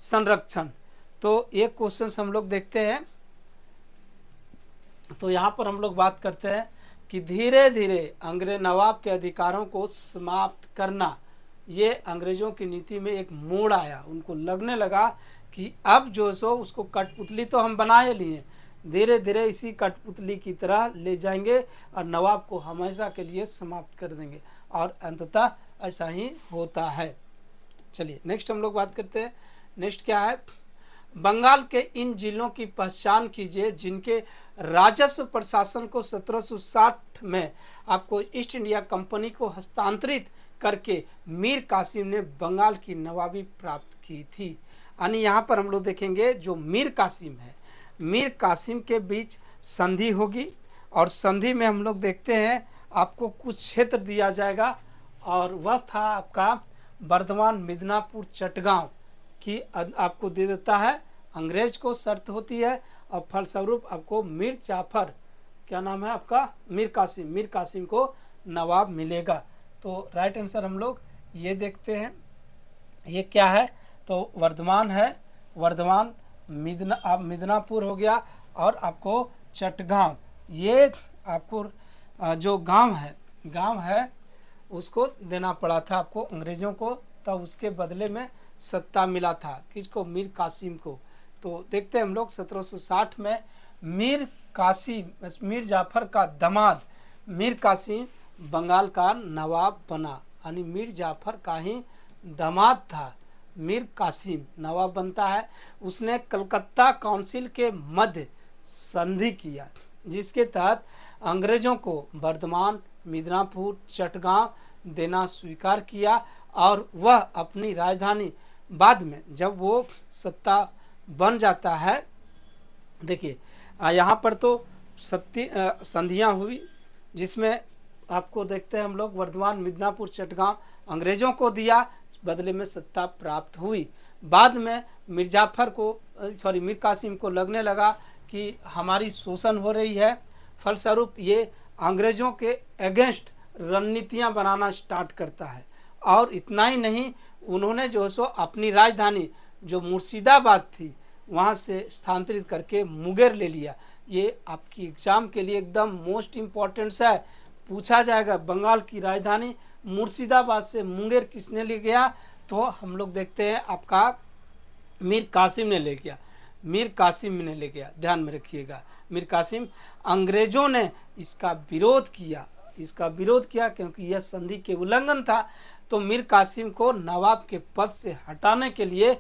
A: संरक्षण। तो एक क्वेश्चन हम लोग देखते हैं। तो यहाँ पर हम लोग बात करते हैं कि धीरे धीरे अंग्रेज नवाब के अधिकारों को समाप्त करना, ये अंग्रेजों की नीति में एक मोड़ आया। उनको लगने लगा कि अब जो सो उसको कठपुतली तो हम बनाए लिए, धीरे धीरे इसी कठपुतली की तरह ले जाएंगे और नवाब को हमेशा के लिए समाप्त कर देंगे, और अंततः ऐसा ही होता है। चलिए नेक्स्ट हम लोग बात करते हैं। नेक्स्ट क्या है, बंगाल के इन जिलों की पहचान कीजिए जिनके राजस्व प्रशासन को 1760 में आपको ईस्ट इंडिया कंपनी को हस्तांतरित करके मीर कासिम ने बंगाल की नवाबी प्राप्त की थी। यानी यहाँ पर हम लोग देखेंगे जो मीर कासिम है, मीर कासिम के बीच संधि होगी, और संधि में हम लोग देखते हैं आपको कुछ क्षेत्र दिया जाएगा, और वह था आपका वर्धमान, मिदनापुर, चटगांव की आपको दे देता है। अंग्रेज को शर्त होती है, और फलस्वरूप आपको मीर जाफर, क्या नाम है आपका, मीर कासिम को नवाब मिलेगा। तो राइट आंसर हम लोग ये देखते हैं, ये क्या है, तो वर्धमान है, वर्धमान, मिदनापुर हो गया, और आपको चटगांव, ये आपको जो गांव है उसको देना पड़ा था आपको अंग्रेजों को, तब उसके बदले में सत्ता मिला था किसको, मीर कासिम को। तो देखते हैं हम लोग 1760 में मीर जाफर का दामाद मीर कासिम बंगाल का नवाब बना। यानी मीर जाफर का ही दामाद था मीर कासिम नवाब बनता है। उसने कलकत्ता काउंसिल के मध्य संधि किया, जिसके तहत अंग्रेजों को वर्धमान, मिदनापुर, चटगांव देना स्वीकार किया, और वह अपनी राजधानी, बाद में जब वो सत्ता बन जाता है, देखिए यहाँ पर तो संधियाँ हुई, जिसमें आपको देखते हैं हम लोग वर्धमान, मिदनापुर, चटगांव अंग्रेजों को दिया, बदले में सत्ता प्राप्त हुई। बाद में मीर कासिम को लगने लगा कि हमारी शोषण हो रही है, फलस्वरूप ये अंग्रेजों के अगेंस्ट रणनीतियां बनाना स्टार्ट करता है। और इतना ही नहीं, उन्होंने जो सो अपनी राजधानी जो मुर्शिदाबाद थी वहाँ से स्थानांतरित करके मुंगेर ले लिया। ये आपकी एग्जाम के लिए एकदम मोस्ट इम्पॉर्टेंट है, पूछा जाएगा बंगाल की राजधानी मुर्शिदाबाद से मुंगेर किसने ले गया, तो हम लोग देखते हैं आपका मीर कासिम ने ले गया, मीर कासिम ने ले गया। ध्यान में रखिएगा, मीर कासिम। अंग्रेजों ने इसका विरोध किया क्योंकि यह संधि के उल्लंघन था। तो मीर कासिम को नवाब के पद से हटाने के लिए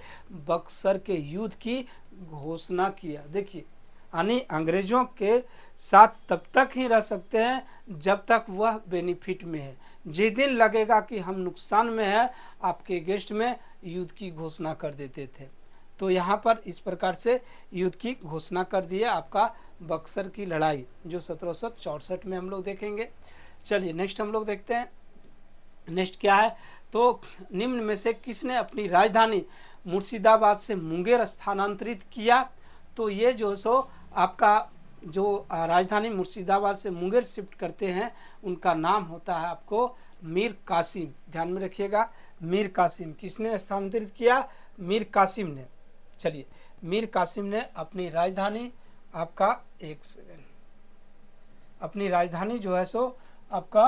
A: बक्सर के युद्ध की घोषणा किया। देखिए, यानी अंग्रेजों के साथ तब तक ही रह सकते हैं जब तक वह बेनिफिट में है। जिस दिन लगेगा कि हम नुकसान में है, आपके अगेंस्ट में युद्ध की घोषणा कर देते थे। तो यहाँ पर इस प्रकार से युद्ध की घोषणा कर दी है आपका बक्सर की लड़ाई, जो 1764 में हम लोग देखेंगे। चलिए नेक्स्ट हम लोग देखते हैं। नेक्स्ट क्या है, तो निम्न में से किसने अपनी राजधानी मुर्शिदाबाद से मुंगेर स्थानांतरित किया? तो ये जो सो आपका जो राजधानी मुर्शिदाबाद से मुंगेर शिफ्ट करते हैं उनका नाम होता है आपको मीर कासिम। ध्यान में रखिएगा, मीर कासिम। किसने स्थानांतरित किया? मीर कासिम ने। चलिए, मीर कासिम ने अपनी राजधानी आपका, एक सेकेंड, अपनी राजधानी जो है सो आपका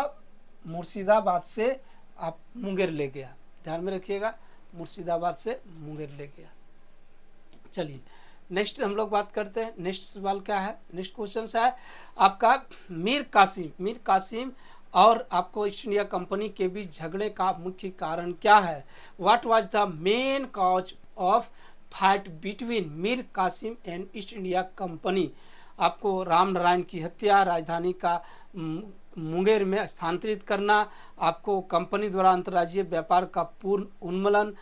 A: मुर्शिदाबाद से आप मुंगेर ले गया। ध्यान में रखिएगा, मुर्शिदाबाद से मुंगेर ले गया। चलिए नेक्स्ट हम लोग बात करते हैं। नेक्स्ट सवाल क्या है, नेक्स्ट क्वेश्चन है आपका मीर कासिम और आपको ईस्ट इंडिया कंपनी के बीच झगड़े का मुख्य कारण क्या है? What was the main cause of fight between Mir Qasim and East India Company? आपको राम नारायण की हत्या, राजधानी का मुंगेर में स्थानांतरित करना, आपको कंपनी द्वारा अंतर्राज्यीय व्यापार का पूर्ण उन्मूलन,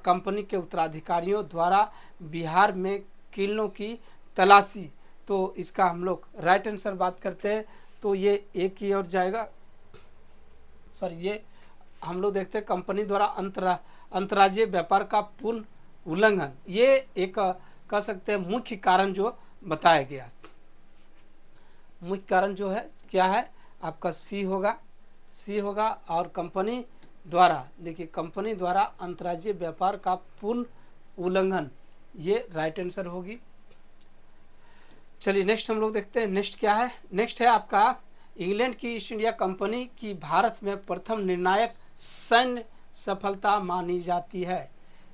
A: कंपनी के उत्तराधिकारियों द्वारा बिहार में किलों की तलाशी। तो इसका हम लोग राइट आंसर बात करते हैं तो ये एक ही और जाएगा, सॉरी, ये हम लोग देखते हैं कंपनी द्वारा अंतर्राज्यीय व्यापार का पूर्ण उल्लंघन, ये एक कह सकते हैं मुख्य कारण जो बताया गया। मुख्य कारण जो है क्या है आपका सी होगा और कंपनी द्वारा, देखिए कंपनी द्वारा अंतर्राज्यीय व्यापार का पूर्ण उल्लंघन, ये राइट आंसर होगी। चलिए नेक्स्ट हम लोग देखते हैं। नेक्स्ट क्या है, नेक्स्ट है आपका इंग्लैंड की ईस्ट इंडिया कंपनी की भारत में प्रथम निर्णायक सैन्य सफलता मानी जाती है।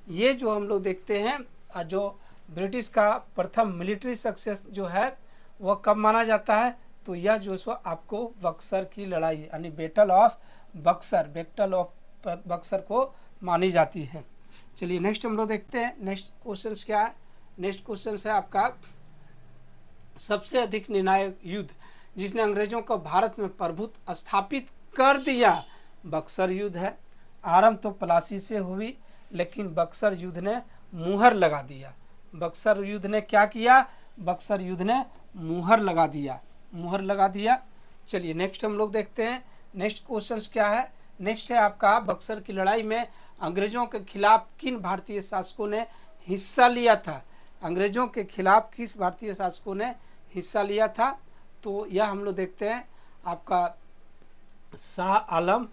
A: ये जो हम लोग देखते हैं, जो ब्रिटिश का प्रथम मिलिट्री सक्सेस जो है वह कब माना जाता है? तो यह जो सो आपको बक्सर की लड़ाई यानी बैटल ऑफ बक्सर को मानी जाती है। चलिए नेक्स्ट हम लोग देखते हैं। नेक्स्ट क्वेश्चन क्या है, नेक्स्ट क्वेश्चन है आपका सबसे अधिक निर्णायक युद्ध जिसने अंग्रेजों को भारत में प्रभुत्व स्थापित कर दिया। बक्सर युद्ध है। आरंभ तो प्लासी से हुई लेकिन बक्सर युद्ध ने मुहर लगा दिया। बक्सर युद्ध ने क्या किया? बक्सर युद्ध ने मुहर लगा दिया। चलिए नेक्स्ट हम लोग देखते हैं। नेक्स्ट क्वेश्चन क्या है, नेक्स्ट है आपका बक्सर की लड़ाई में अंग्रेजों के खिलाफ किन भारतीय शासकों ने हिस्सा लिया था? अंग्रेजों के खिलाफ किस भारतीय शासकों ने हिस्सा लिया था? तो यह हम लोग देखते हैं आपका शाह आलम।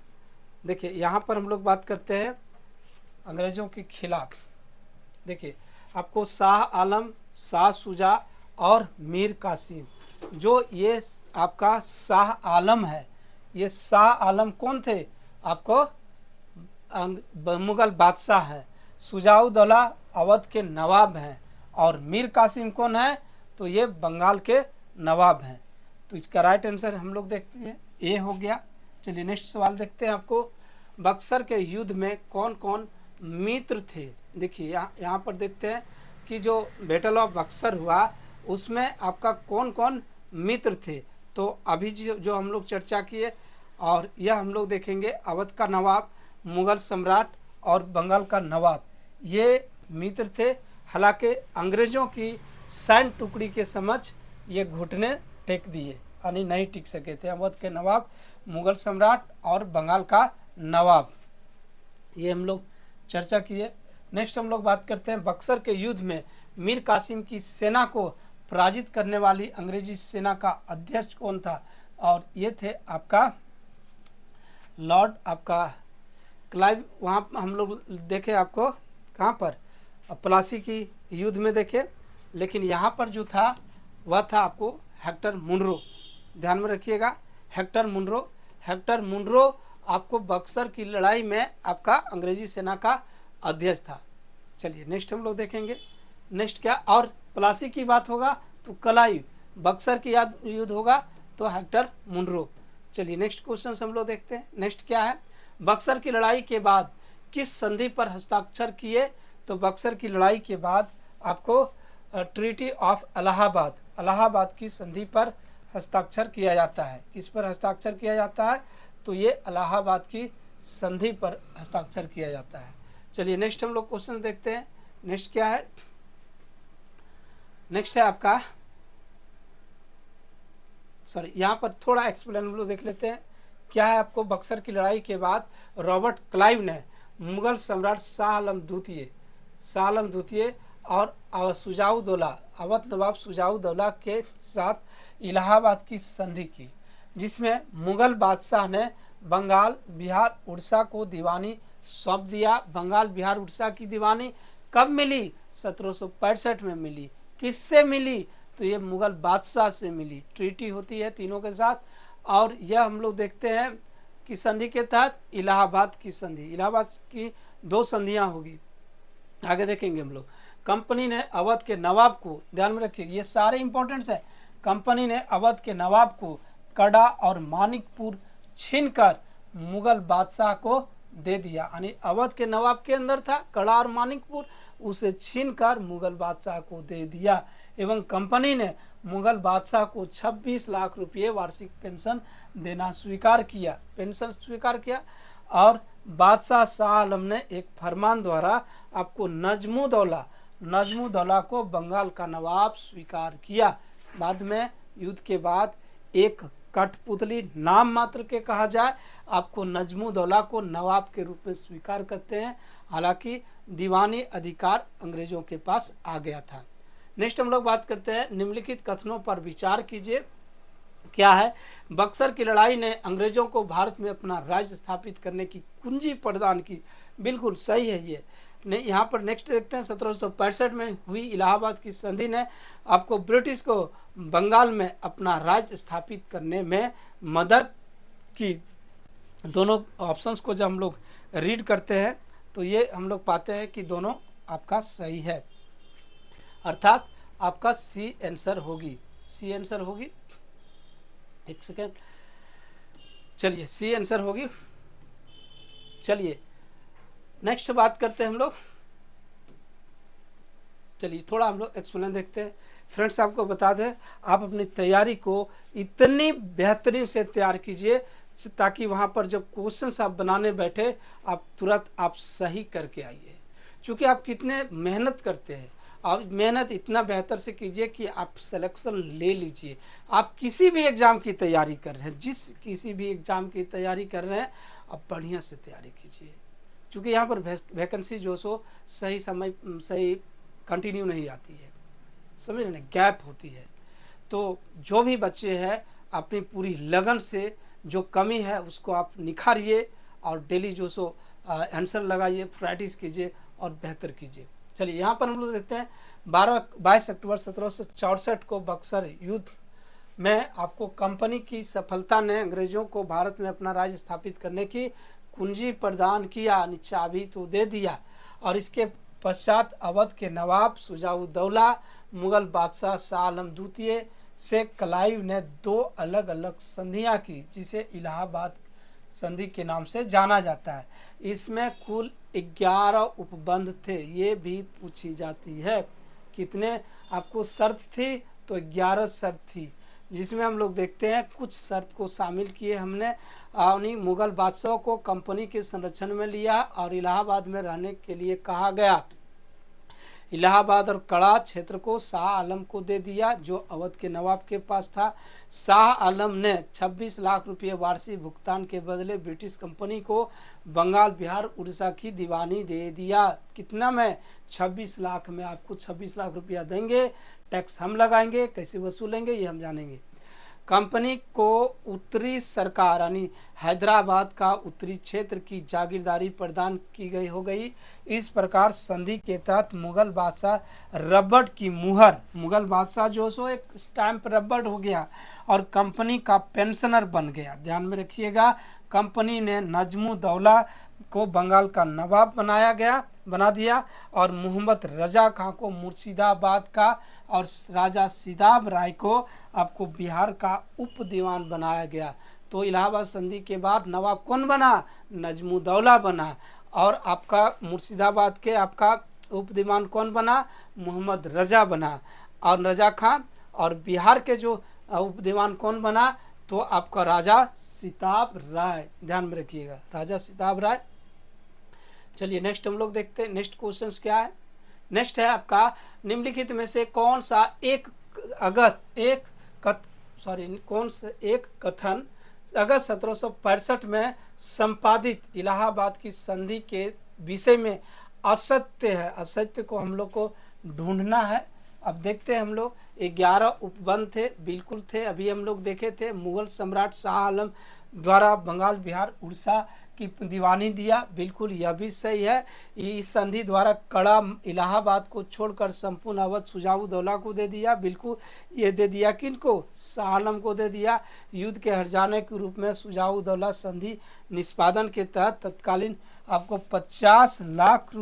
A: देखिए यहाँ पर हम लोग बात करते हैं अंग्रेजों के खिलाफ। देखिए आपको शाह आलम, शाह शुजा और मीर कासिम। जो ये आपका शाह आलम है, ये शाह आलम कौन थे? आपको मुगल बादशाह है। शुजाउद्दौला अवध के नवाब हैं और मीर कासिम कौन है? तो ये बंगाल के नवाब हैं। तो इसका राइट आंसर हम लोग देखते हैं ए हो गया। चलिए नेक्स्ट सवाल देखते हैं। आपको बक्सर के युद्ध में कौन कौन मित्र थे? देखिए यहाँ पर देखते हैं कि जो बैटल ऑफ बक्सर हुआ उसमें आपका कौन कौन मित्र थे। तो अभी जो हम लोग चर्चा किए और यह हम लोग देखेंगे अवध का नवाब, मुगल सम्राट और बंगाल का नवाब, ये मित्र थे। हालांकि अंग्रेज़ों की सैन्य टुकड़ी के समक्ष ये घुटने टेक दिए यानी नहीं टिक सके थे। अवध के नवाब, मुगल सम्राट और बंगाल का नवाब, ये हम लोग चर्चा किए। नेक्स्ट हम लोग बात करते हैं बक्सर के युद्ध में मीर कासिम की सेना को पराजित करने वाली अंग्रेजी सेना का अध्यक्ष कौन था? और ये थे आपका लॉर्ड आपका क्लाइव। वहाँ हम लोग देखे आपको कहाँ पर प्लासी की युद्ध में देखे, लेकिन यहाँ पर जो था वह था आपको हेक्टर मुनरो। ध्यान में रखिएगा, हेक्टर मुनरो आपको बक्सर की लड़ाई में आपका अंग्रेजी सेना का अध्यक्ष था। चलिए नेक्स्ट हम लोग देखेंगे। नेक्स्ट क्या, और प्लासी की बात होगा तो क्लाइव, बक्सर की युद्ध होगा तो हेक्टर मुनरो। चलिए नेक्स्ट क्वेश्चन हम लोग देखते हैं। नेक्स्ट क्या है, बक्सर की लड़ाई के बाद किस संधि पर हस्ताक्षर किए? तो बक्सर की लड़ाई के बाद आपको ट्रीटी ऑफ इलाहाबाद की संधि पर हस्ताक्षर किया जाता है। किस पर हस्ताक्षर किया जाता है? तो ये इलाहाबाद की संधि पर हस्ताक्षर किया जाता है। चलिए नेक्स्ट हम लोग क्वेश्चन देखते हैं। नेक्स्ट क्या है, नेक्स्ट है आपका, सॉरी यहाँ पर थोड़ा एक्सप्लेन हम लोग देख लेते हैं क्या है आपको, बक्सर की लड़ाई के बाद रॉबर्ट क्लाइव ने मुगल सम्राट शाह आलम द्वितीय और सुजाउद्दौला, अवध नवाब सुजाउद्दौला के साथ इलाहाबाद की संधि की, जिसमें मुगल बादशाह ने बंगाल, बिहार, उड़ीसा को दीवानी सौंप दिया। बंगाल, बिहार, उड़ीसा की दीवानी कब मिली? 1765 में मिली। किससे मिली? तो ये मुगल बादशाह से मिली। ट्रीटी होती है तीनों के साथ, और यह हम लोग देखते हैं कि संधि के तहत इलाहाबाद की संधि, इलाहाबाद की 2 संधियां होगी, आगे देखेंगे हम लोग। कंपनी ने अवध के नवाब को, ध्यान में रखिए ये सारे इंपॉर्टेंट्स है, कंपनी ने अवध के नवाब को कड़ा और मानिकपुर छीनकर मुगल बादशाह को दे दिया। यानी अवध के नवाब के अंदर था कड़ा और मानिकपुर, उसे छीनकर मुगल बादशाह को दे दिया। एवं कंपनी ने मुगल बादशाह को 26 लाख रुपये वार्षिक पेंशन देना स्वीकार किया। और बादशाह शाह आलम ने एक फरमान द्वारा आपको नजमुद्दौला को बंगाल का नवाब स्वीकार किया। बाद में युद्ध के बाद एक कठपुतली नाम मात्र के कहा जाए, आपको नजमुद्दौला को नवाब के रूप में स्वीकार करते हैं। हालांकि दीवानी अधिकार अंग्रेजों के पास आ गया था। नेक्स्ट हम लोग बात करते हैं, निम्नलिखित कथनों पर विचार कीजिए। क्या है? बक्सर की लड़ाई ने अंग्रेजों को भारत में अपना राज्य स्थापित करने की कुंजी प्रदान की। बिल्कुल सही है ये। यहाँ पर नेक्स्ट देखते हैं, 1765 में हुई इलाहाबाद की संधि ने आपको ब्रिटिश को बंगाल में अपना राज्य स्थापित करने में मदद की। दोनों ऑप्शंस को जब हम लोग रीड करते हैं तो ये हम लोग पाते हैं कि दोनों आपका सही है, अर्थात आपका सी आंसर होगी। एक सेकेंड, चलिए सी आंसर होगी। चलिए नेक्स्ट बात करते हैं हम लोग। चलिए थोड़ा हम लोग एक्सप्लेन देखते हैं। फ्रेंड्स आपको बता दें, आप अपनी तैयारी को इतनी बेहतरीन से तैयार कीजिए ताकि वहाँ पर जब क्वेश्चंस आप बनाने बैठे आप तुरंत आप सही करके आइए। क्योंकि आप कितने मेहनत करते हैं, आप मेहनत इतना बेहतर से कीजिए कि आप सिलेक्शन ले लीजिए। आप किसी भी एग्ज़ाम की तैयारी कर रहे हैं, किसी भी एग्ज़ाम की तैयारी कर रहे हैं, आप बढ़िया से तैयारी कीजिए। क्योंकि यहाँ पर वैकेंसी जो सो सही कंटिन्यू नहीं आती है, समझ रहे, गैप होती है। तो जो भी बच्चे हैं अपनी पूरी लगन से जो कमी है उसको आप निखारिए और डेली जो सो आंसर लगाइए, प्रैक्टिस कीजिए और बेहतर कीजिए। चलिए यहाँ पर हम लोग देखते हैं 22 अक्टूबर 1764 को बक्सर युद्ध में आपको कंपनी की सफलता ने अंग्रेजों को भारत में अपना राज्य स्थापित करने की कुंजी प्रदान किया, चाबी तो दे दिया। और इसके पश्चात अवध के नवाब सुजाउद्दौला, मुगल बादशाह शाह आलम द्वितीय से क्लाइव ने 2 अलग अलग संधियां की, जिसे इलाहाबाद संधि के नाम से जाना जाता है। इसमें कुल 11 उपबंध थे, ये भी पूछी जाती है। कितने आपको शर्त थी? तो 11 शर्त थी, जिसमें हम लोग देखते हैं कुछ शर्त को शामिल किए हमने। उन्हीं मुगल बादशाह को कंपनी के संरक्षण में लिया और इलाहाबाद में रहने के लिए कहा गया। इलाहाबाद और कड़ा क्षेत्र को शाह आलम को दे दिया, जो अवध के नवाब के पास था। शाह आलम ने 26 लाख रुपये वार्षिक भुगतान के बदले ब्रिटिश कंपनी को बंगाल, बिहार, उड़ीसा की दीवानी दे दिया। कितना में? 26 लाख में आपको 26 लाख रुपया देंगे। टैक्स हम लगाएंगे, कैसे वसूलेंगे ये हम जानेंगे। कंपनी को उत्तरी सरकार यानी हैदराबाद का उत्तरी क्षेत्र की जागीरदारी प्रदान की हो गई। इस प्रकार संधि के तहत मुगल बादशाह रबड़ की मुहर, मुगल बादशाह जो सो एक स्टैंप रबड़ हो गया और कंपनी का पेंशनर बन गया। ध्यान में रखिएगा, कंपनी ने नजमुद्दौला को बंगाल का नवाब बना दिया और मोहम्मद रजा खां को मुर्शिदाबाद का और राजा सिदाब राय को आपको बिहार का उप दीवान बनाया गया। तो इलाहाबाद संधि के बाद नवाब कौन बना? नजमुद्दौला बना। और आपका मुर्शिदाबाद के आपका उप दीवान कौन बना? मोहम्मद रजा बना। और रजा खां और बिहार के जो उप दीवान कौन बना? तो आपका राजा सिताब राय। ध्यान में रखिएगा, राजा सिताब राय। चलिए नेक्स्ट हम लोग देखते हैं, नेक्स्ट क्वेश्चन क्या है। नेक्स्ट है आपका, निम्नलिखित में से कौन सा एक कथन अगस्त 1765 में संपादित इलाहाबाद की संधि के विषय में असत्य है। असत्य को हम लोग को ढूंढना है। अब देखते हैं हम लोग 11 उपबंध थे, बिल्कुल थे, अभी हम लोग देखे थे। मुगल सम्राट शाह आलम द्वारा बंगाल बिहार उड़ीसा की दीवानी दिया, बिल्कुल यह भी सही है। इस संधि द्वारा कड़ा इलाहाबाद को छोड़कर संपूर्ण अवध सुजाउद्दौला को दे दिया, बिल्कुल ये दे दिया। किनको? शाह आलम को दे दिया। युद्ध के हर्जाने के रूप में सुजाउद्दौला संधि निष्पादन के तहत तत्कालीन आपको 50 लाख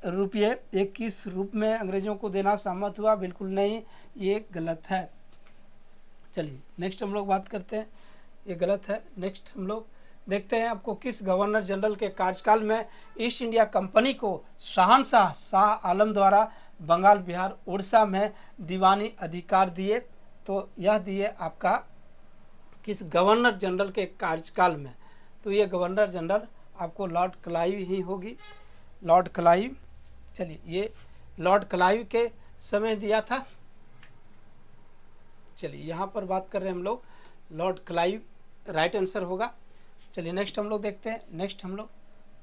A: रुपये एक किस रूप में अंग्रेजों को देना सहमत हुआ? बिल्कुल नहीं, ये गलत है। चलिए नेक्स्ट हम लोग बात करते हैं, ये गलत है। नेक्स्ट हम लोग देखते हैं आपको किस गवर्नर जनरल के कार्यकाल में ईस्ट इंडिया कंपनी को शहंशाह शाह आलम द्वारा बंगाल बिहार उड़ीसा में दीवानी अधिकार दिए? तो यह दिए आपका किस गवर्नर जनरल के कार्यकाल में? तो ये गवर्नर जनरल आपको लॉर्ड क्लाइव ही होगी, लॉर्ड क्लाइव। चलिए ये लॉर्ड क्लाइव के समय दिया था। चलिए यहाँ पर बात कर रहे हैं हम लोग, लॉर्ड क्लाइव राइट आंसर होगा। चलिए नेक्स्ट हम लोग देखते हैं। नेक्स्ट हम लोग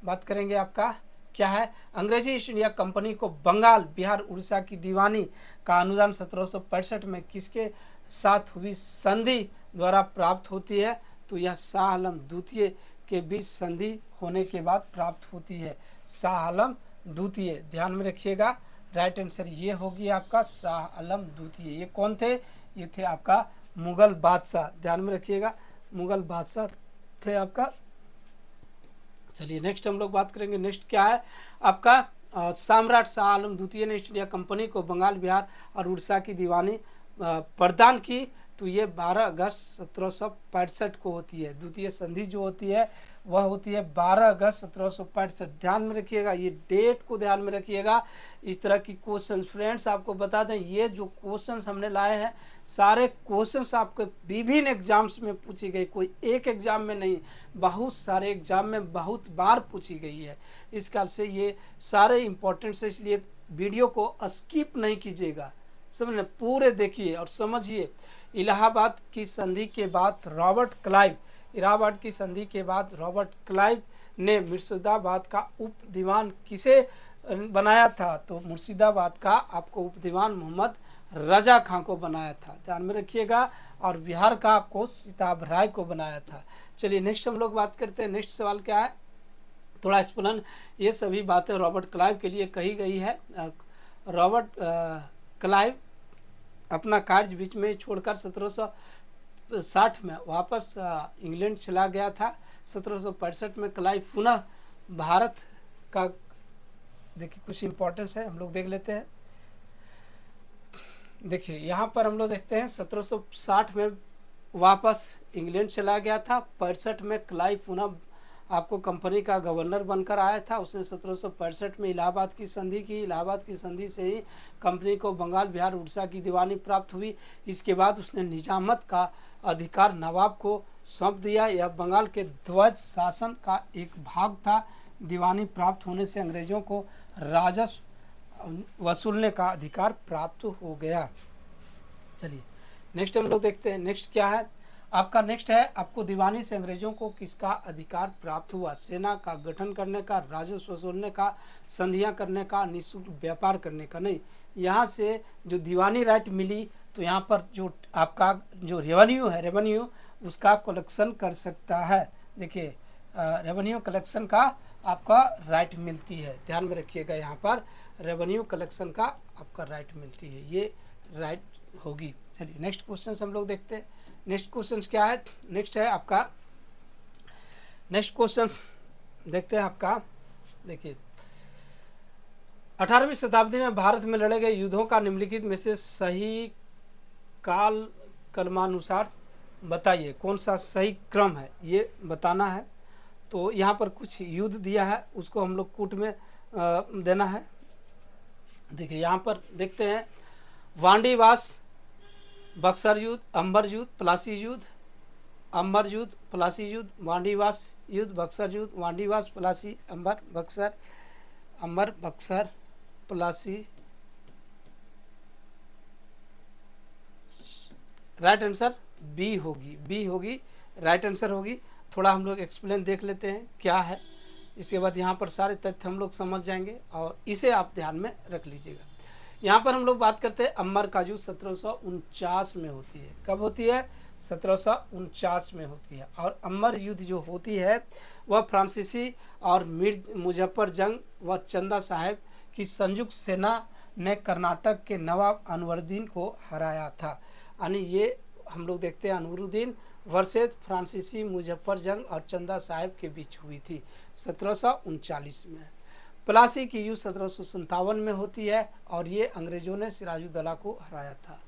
A: बात करेंगे आपका क्या है, अंग्रेजी ईस्ट इंडिया कंपनी को बंगाल बिहार उड़ीसा की दीवानी का अनुदान 1765 में किसके साथ हुई संधि द्वारा प्राप्त होती है? तो यह शाह आलम द्वितीय के बीच संधि होने के बाद प्राप्त होती है। शाह आलम द्वितीय, ध्यान में रखिएगा, राइट आंसर ये होगी आपका शाह आलम द्वितीय। ये कौन थे? ये थे आपका मुगल बादशाह, ध्यान में रखिएगा, मुगल बादशाह थे आपका। चलिए नेक्स्ट हम लोग बात करेंगे। नेक्स्ट क्या है आपका, सम्राट शाह आलम द्वितीय ने ईस्ट इंडिया कंपनी को बंगाल बिहार और उड़ीसा की दीवानी प्रदान की। तो ये 12 अगस्त 1765 को होती है। द्वितीय संधि जो होती है वह होती है 12 अगस्त 1765। ध्यान में रखिएगा, ये डेट को ध्यान में रखिएगा। इस तरह की क्वेश्चन फ्रेंड्स आपको बता दें, ये जो क्वेश्चंस हमने लाए हैं सारे क्वेश्चंस आपके विभिन्न एग्जाम्स में पूछी गई, कोई एक एग्जाम में नहीं, बहुत सारे एग्जाम में बहुत बार पूछी गई है। इस कारण से ये सारे इंपॉर्टेंट है, इसलिए वीडियो को स्किप नहीं कीजिएगा, समझे, पूरे देखिए और समझिए। इलाहाबाद की संधि के बाद रॉबर्ट क्लाइव, इलाहाबाद की संधि के बाद रॉबर्ट क्लाइव ने मुर्शिदाबाद का उप दीवान किसे बनाया था? तो मुर्शिदाबाद का आपको उप दीवान मोहम्मद रजा खां को बनाया था, ध्यान में रखिएगा। और बिहार का आपको सीताब राय को बनाया था। चलिए नेक्स्ट हम लोग बात करते हैं। नेक्स्ट सवाल क्या है, थोड़ा एक्सप्लेन, ये सभी बातें रॉबर्ट क्लाइव के लिए कही गई है। रॉबर्ट क्लाइव अपना कार्य बीच में छोड़कर 1760 में वापस इंग्लैंड चला गया था। 1765 में क्लाइव पुनः भारत का, देखिए कुछ इंपॉर्टेंस है हम लोग देख लेते हैं। देखिए यहाँ पर हम लोग देखते हैं 1760 में वापस इंग्लैंड चला गया था। 65 में क्लाइव पुनः आपको कंपनी का गवर्नर बनकर आया था। उसने 1765 में इलाहाबाद की संधि की। इलाहाबाद की संधि से ही कंपनी को बंगाल बिहार उड़ीसा की दीवानी प्राप्त हुई। इसके बाद उसने निजामत का अधिकार नवाब को सौंप दिया। यह बंगाल के ध्वज शासन का एक भाग था। दीवानी प्राप्त होने से अंग्रेजों को राजस्व वसूलने का अधिकार प्राप्त हो गया। चलिए नेक्स्ट हम लोग देखते हैं। नेक्स्ट क्या है आपका, नेक्स्ट है आपको दीवानी से अंग्रेजों को किसका अधिकार प्राप्त हुआ? सेना का गठन करने का, राजस्व वसूलने का, संधियां करने का, निःशुल्क व्यापार करने का नहीं। यहाँ से जो दीवानी राइट मिली तो यहाँ पर जो आपका जो रेवेन्यू है, रेवेन्यू उसका कलेक्शन कर सकता है। देखिए रेवेन्यू कलेक्शन का आपका राइट मिलती है, ध्यान में रखिएगा, यहाँ पर रेवेन्यू कलेक्शन का आपका राइट मिलती है, ये राइट होगी। चलिए नेक्स्ट क्वेश्चन हम लोग देखते हैं। नेक्स्ट क्वेश्चन क्या है, नेक्स्ट है आपका, नेक्स्ट क्वेश्चन देखते हैं आपका। देखिए 18वीं शताब्दी में भारत में लड़े गए युद्धों का निम्नलिखित में से सही काल क्रमानुसार बताइए, कौन सा सही क्रम है ये बताना है। तो यहाँ पर कुछ युद्ध दिया है, उसको हम लोग कूट में देना है। देखिए यहाँ पर देखते हैं, वांडीवास, बक्सर युद्ध, अंबर युद्ध, प्लासी युद्ध, अंबर युद्ध, प्लासी युद्ध, वांडीवास युद्ध, बक्सर युद्ध, Wandiwash, Plassey, Amber, Buxar, Amber, Buxar, Plassey, right answer B होगी राइट आंसर होगी। थोड़ा हम लोग एक्सप्लेन देख लेते हैं क्या है, इसके बाद यहाँ पर सारे तथ्य हम लोग समझ जाएंगे और इसे आप ध्यान में रख लीजिएगा। यहाँ पर हम लोग बात करते हैं अम्बर का युद्ध 1749 में होती है। कब होती है? 1749 में होती है। और अम्बर युद्ध जो होती है वह फ्रांसीसी और मीर मुजफ्फर जंग व चंदा साहब की संयुक्त सेना ने कर्नाटक के नवाब अनवरुद्दीन को हराया था। यानी ये हम लोग देखते हैं अनवरुद्दीन वर्सेस फ्रांसीसी मुजफ्फर जंग और चंदा साहब के बीच हुई थी 1739 में। प्लासी की युद्ध 1757 में होती है और ये अंग्रेजों ने सिराजुद्दौला को हराया था।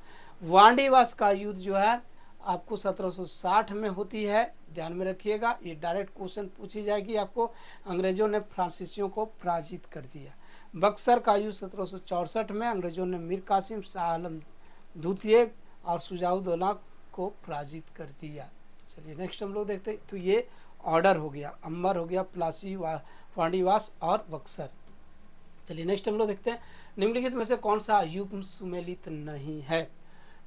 A: वांडीवास का युद्ध जो है आपको 1760 में होती है, ध्यान में रखिएगा, ये डायरेक्ट क्वेश्चन पूछी जाएगी आपको। अंग्रेजों ने फ्रांसीसियों को पराजित कर दिया। बक्सर का युद्ध 1764 में अंग्रेजों ने मीर कासिम, शाह आलम द्वितीय और सिराजुद्दौला को पराजित कर दिया। चलिए नेक्स्ट हम लोग देखते हैं। तो ये ऑर्डर हो गया, अम्बर हो गया, प्लासी, वांडीवास और बक्सर। चलिए नेक्स्ट हम लोग देखते हैं निम्नलिखित में से कौन सा युग्म सुमेलित नहीं है।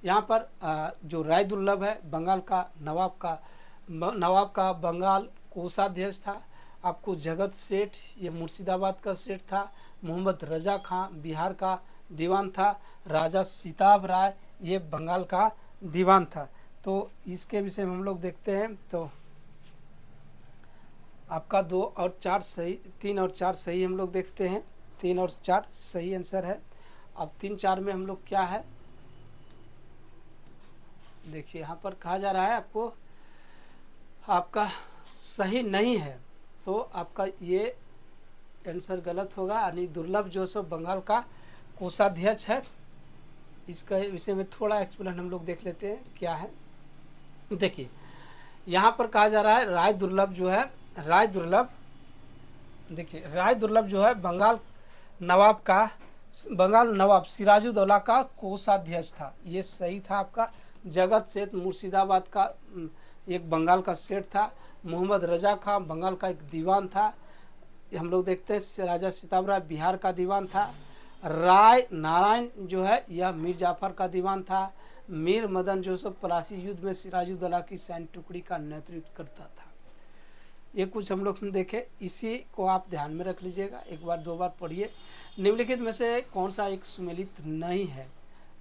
A: यहाँ पर जो राय दुर्लभ है बंगाल का नवाब का बंगाल कोषाध्यक्ष था। आपको जगत सेठ ये मुर्शिदाबाद का सेठ था। मोहम्मद रजा खां बिहार का दीवान था। राजा सीताब राय ये बंगाल का दीवान था। तो इसके विषय में हम लोग देखते हैं। तो आपका 2 और 4 सही, 3 और 4 सही हम लोग देखते हैं। 3 और 4 सही आंसर है। अब 3, 4 में हम लोग क्या है देखिए, यहाँ पर कहा जा रहा है आपको आपका सही नहीं है, तो आपका ये आंसर गलत होगा। यानी दुर्लभ जो सो बंगाल का कोषाध्यक्ष है। इसका विषय में थोड़ा एक्सप्लेन हम लोग देख लेते हैं क्या है। देखिए यहाँ पर कहा जा रहा है राय दुर्लभ जो है, राय दुर्लभ, देखिए राय दुर्लभ जो है बंगाल नवाब सिराजुद्दौला का कोषाध्यक्ष था। ये सही था आपका। जगत सेठ मुर्शिदाबाद का एक बंगाल का सेठ था। मोहम्मद रजा खां बंगाल का एक दीवान था। हम लोग देखते हैं राजा सीताब राय बिहार का दीवान था। राय नारायण जो है यह मीर जाफर का दीवान था। मीर मदन जोसेफ प्लासी युद्ध में सिराजुद्दौला की सैन्य टुकड़ी का नेतृत्व करता था। ये कुछ हम लोग देखे, इसी को आप ध्यान में रख लीजिएगा, एक बार 2 बार पढ़िए। निम्नलिखित में से कौन सा एक सुमेलित नहीं है,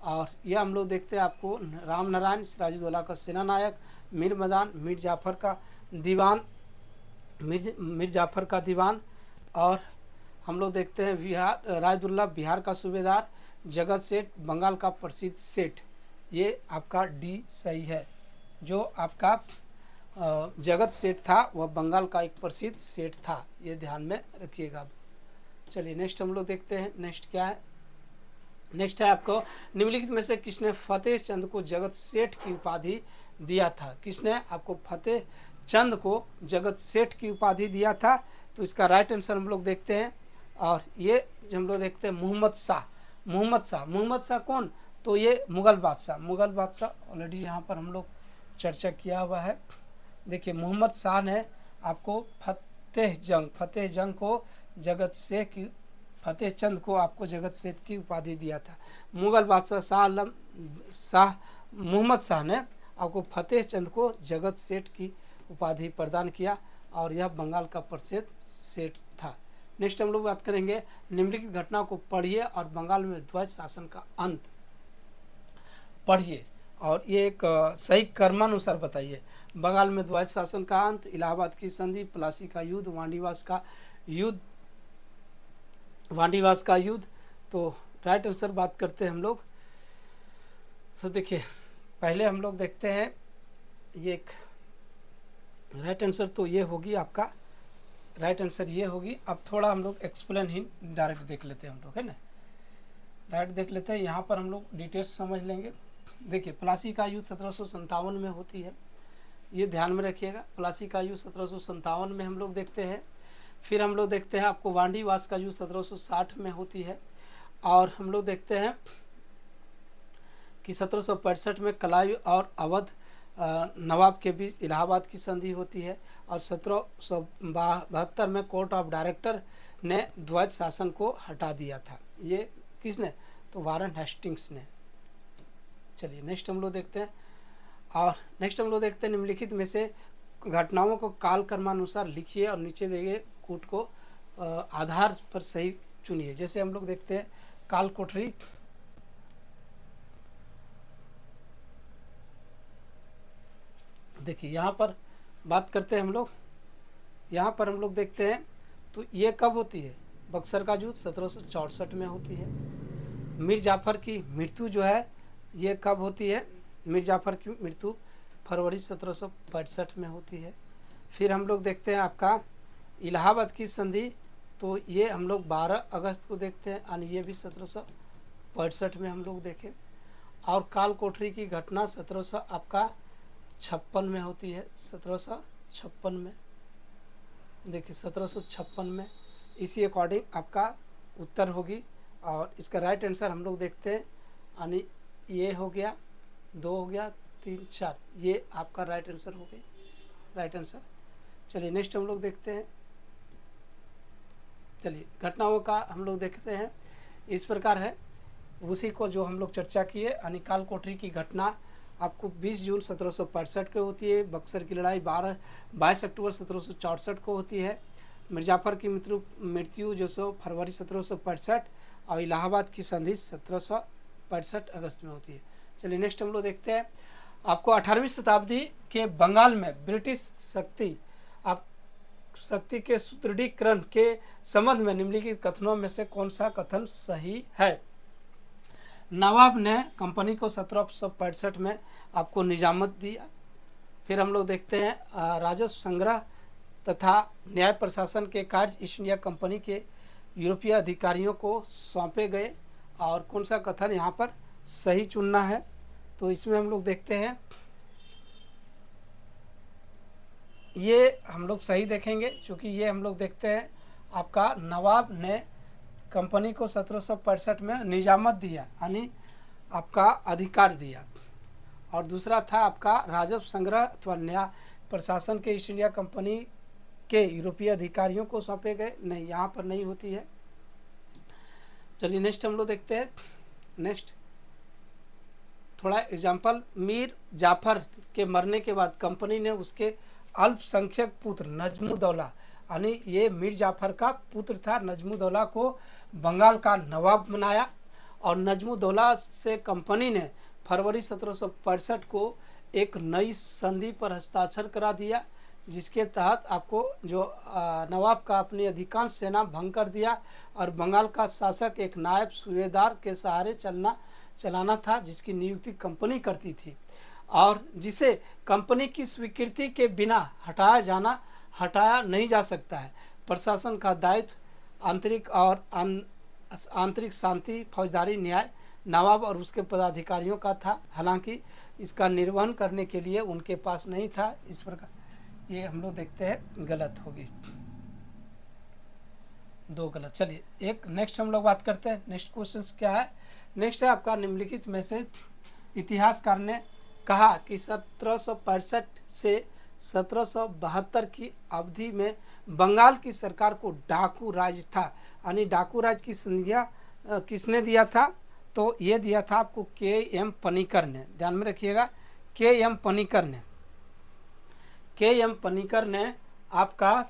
A: और यह हम लोग देखते हैं आपको राम नारायण सिराजुद्दौला का सेना नायक, मीर मदान मीर जाफर का दीवान, और हम लोग देखते हैं राय दुर्लभ बिहार का सूबेदार, जगत सेठ बंगाल का प्रसिद्ध सेठ। ये आपका डी सही है। जो आपका जगत सेठ था वह बंगाल का एक प्रसिद्ध सेठ था, ये ध्यान में रखिएगा। चलिए नेक्स्ट हम लोग देखते हैं। नेक्स्ट क्या है? नेक्स्ट है आपको निम्नलिखित में से किसने फतेह चंद को जगत सेठ की उपाधि दिया था? किसने आपको फतेह चंद को जगत सेठ की उपाधि दिया था? तो इसका राइट आंसर हम लोग देखते हैं। और ये हम लोग देखते हैं मोहम्मद शाह कौन? तो ये मुगल बादशाह ऑलरेडी यहाँ पर हम लोग चर्चा किया हुआ है। देखिए मोहम्मद शाह ने आपको फतेह जंग को फतेह चंद को आपको जगत सेठ की उपाधि दिया था। मुगल बादशाह मोहम्मद शाह ने आपको फतेह चंद को जगत सेठ की उपाधि प्रदान किया और यह बंगाल का प्रसिद्ध सेठ था। नेक्स्ट हम लोग बात करेंगे निम्नलिखित घटना को पढ़िए और बंगाल में द्वैत शासन का अंत पढ़िए और ये एक सही क्रमानुसार बताइए। बंगाल में द्वैत शासन का अंत, इलाहाबाद की संधि, प्लासी का युद्ध, वांडीवास का युद्ध। तो राइट आंसर बात करते हैं हम लोग। तो देखिए पहले हम लोग देखते हैं ये एक राइट आंसर, तो ये होगी आपका राइट आंसर ये होगी। अब थोड़ा हम लोग एक्सप्लेन ही डायरेक्ट देख लेते हैं हम लोग, है ना, डायरेक्ट देख लेते हैं। यहाँ पर हम लोग डिटेल्स समझ लेंगे। देखिए प्लासी का युद्ध 1757 में होती है, ये ध्यान में रखिएगा। प्लासी का युद्ध 1757 में हम लोग देखते हैं। फिर हम लोग देखते हैं आपको वांडीवास का युद्ध 1760 में होती है। और हम लोग देखते हैं कि 1765 में कलाई और अवध नवाब के बीच इलाहाबाद की संधि होती है। और 1772 में कोर्ट ऑफ डायरेक्टर ने द्वैत शासन को हटा दिया था। ये किसने? तो वारन हेस्टिंग्स ने। चलिए नेक्स्ट हम लोग देखते हैं। और नेक्स्ट हम लोग देखते हैं निम्नलिखित में से घटनाओं को काल क्रमानुसार लिखिए और नीचे दिए कूट को आधार पर सही चुनिए। जैसे हम लोग देखते हैं काल कोठरी, देखिए यहाँ पर बात करते हैं हम लोग, यहाँ पर हम लोग देखते हैं तो ये कब होती है, बक्सर का युद्ध 1764 में होती है। मीर जाफ़र की मृत्यु जो है ये कब होती है, मीर जाफ़र की मृत्यु फरवरी 1765 में होती है। फिर हम लोग देखते हैं आपका इलाहाबाद की संधि, तो ये हम लोग 12 अगस्त को देखते हैं और ये भी 1765 में हम लोग देखें। और काल कोठरी की घटना 1756 में होती है, 1756 में, देखिए 1756 में। इसी अकॉर्डिंग आपका उत्तर होगी। और इसका राइट आंसर हम लोग देखते हैं यानी ये हो गया, 2 हो गया, 3, 4, ये आपका राइट आंसर हो गई, राइट आंसर। चलिए नेक्स्ट हम लोग देखते हैं, चलिए घटनाओं का हम लोग देखते हैं। इस प्रकार है, उसी को जो हम लोग चर्चा किए, यानी काल कोठरी की घटना आपको 20 जून 1765 को होती है। बक्सर की लड़ाई 22 अक्टूबर 1764 को होती है। मिर्जाफर की मृत्यु जो सो फरवरी 1765 और इलाहाबाद की संधि 1765 अगस्त में होती है। चलिए नेक्स्ट हम लोग देखते हैं, आपको 18वीं शताब्दी के बंगाल में ब्रिटिश शक्ति के सुदृढ़ीकरण के संबंध में निम्नलिखित कथनों में से कौन सा कथन सही है। नवाब ने कंपनी को 1765 में आपको निजामत दिया। फिर हम लोग देखते हैं राजस्व संग्रह तथा न्याय प्रशासन के कार्य ईस्ट इंडिया कंपनी के यूरोपीय अधिकारियों को सौंपे गए। और कौन सा कथन यहाँ पर सही चुनना है, तो इसमें हम लोग देखते हैं ये हम लोग सही देखेंगे, क्योंकि ये हम लोग देखते हैं आपका नवाब ने कंपनी को 1765 में निजामत दिया, यानी आपका अधिकार दिया। और दूसरा था आपका राजस्व संग्रह अथवा न्याय प्रशासन के ईस्ट इंडिया कंपनी के यूरोपीय अधिकारियों को सौंपे गए, नहीं यहाँ पर नहीं होती है। चलिए नेक्स्ट हम लोग देखते हैं, नेक्स्ट थोड़ा एग्जाम्पल। मीर जाफर के मरने के बाद कंपनी ने उसके अल्पसंख्यक पुत्र नजमुद्दौला, यानी ये मीर जाफर का पुत्र था, नजमुद्दौला को बंगाल का नवाब बनाया। और नजमुद्दौला से कंपनी ने फरवरी 1765 को एक नई संधि पर हस्ताक्षर करा दिया, जिसके तहत आपको जो नवाब का अपनी अधिकांश सेना भंग कर दिया और बंगाल का शासक एक नायब सूबेदार के सहारे चलाना था, जिसकी नियुक्ति कंपनी करती थी और जिसे कंपनी की स्वीकृति के बिना हटाया नहीं जा सकता है। प्रशासन का दायित्व आंतरिक शांति, फौजदारी न्याय नवाब और उसके पदाधिकारियों का था, हालांकि इसका निर्वहन करने के लिए उनके पास नहीं था। इस प्रकार ये हम लोग देखते हैं गलत होगी, 2 गलत। चलिए एक नेक्स्ट हम लोग बात करते हैं, नेक्स्ट क्वेश्चन क्या है। नेक्स्ट है आपका निम्नलिखित में से इतिहासकार ने कहा कि 1765 से 1772 की अवधि में बंगाल की सरकार को डाकू राज था, यानी डाकू राज की संज्ञा किसने दिया था, तो ये दिया था आपको के.एम. पनिकर ने। ध्यान में रखिएगा, के.एम. पनिकर ने आपका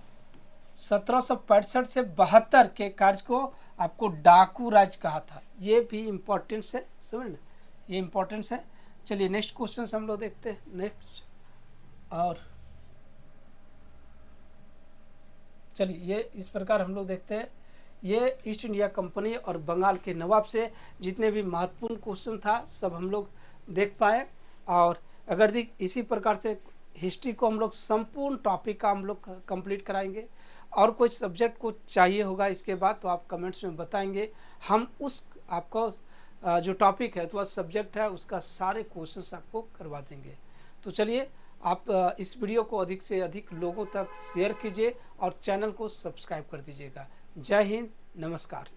A: 1765 से 72 के कार्य को आपको डाकू राज कहा था। ये भी इम्पोर्टेंस है, समझ लें, ये इम्पोर्टेंस है। चलिए नेक्स्ट क्वेश्चन हम लोग देखते हैं, नेक्स्ट। और चलिए ये इस प्रकार हम लोग देखते हैं, ये ईस्ट इंडिया कंपनी और बंगाल के नवाब से जितने भी महत्वपूर्ण क्वेश्चन था सब हम लोग देख पाए। और अगर इसी प्रकार से हिस्ट्री को हम लोग संपूर्ण टॉपिक का हम लोग कंप्लीट कराएंगे। और कोई सब्जेक्ट को चाहिए होगा इसके बाद तो आप कमेंट्स में बताएंगे, हम उस आपको जो टॉपिक है अथवा सब्जेक्ट है उसका सारे क्वेश्चंस आपको करवा देंगे। तो चलिए आप इस वीडियो को अधिक से अधिक लोगों तक शेयर कीजिए और चैनल को सब्सक्राइब कर दीजिएगा। जय हिंद, नमस्कार।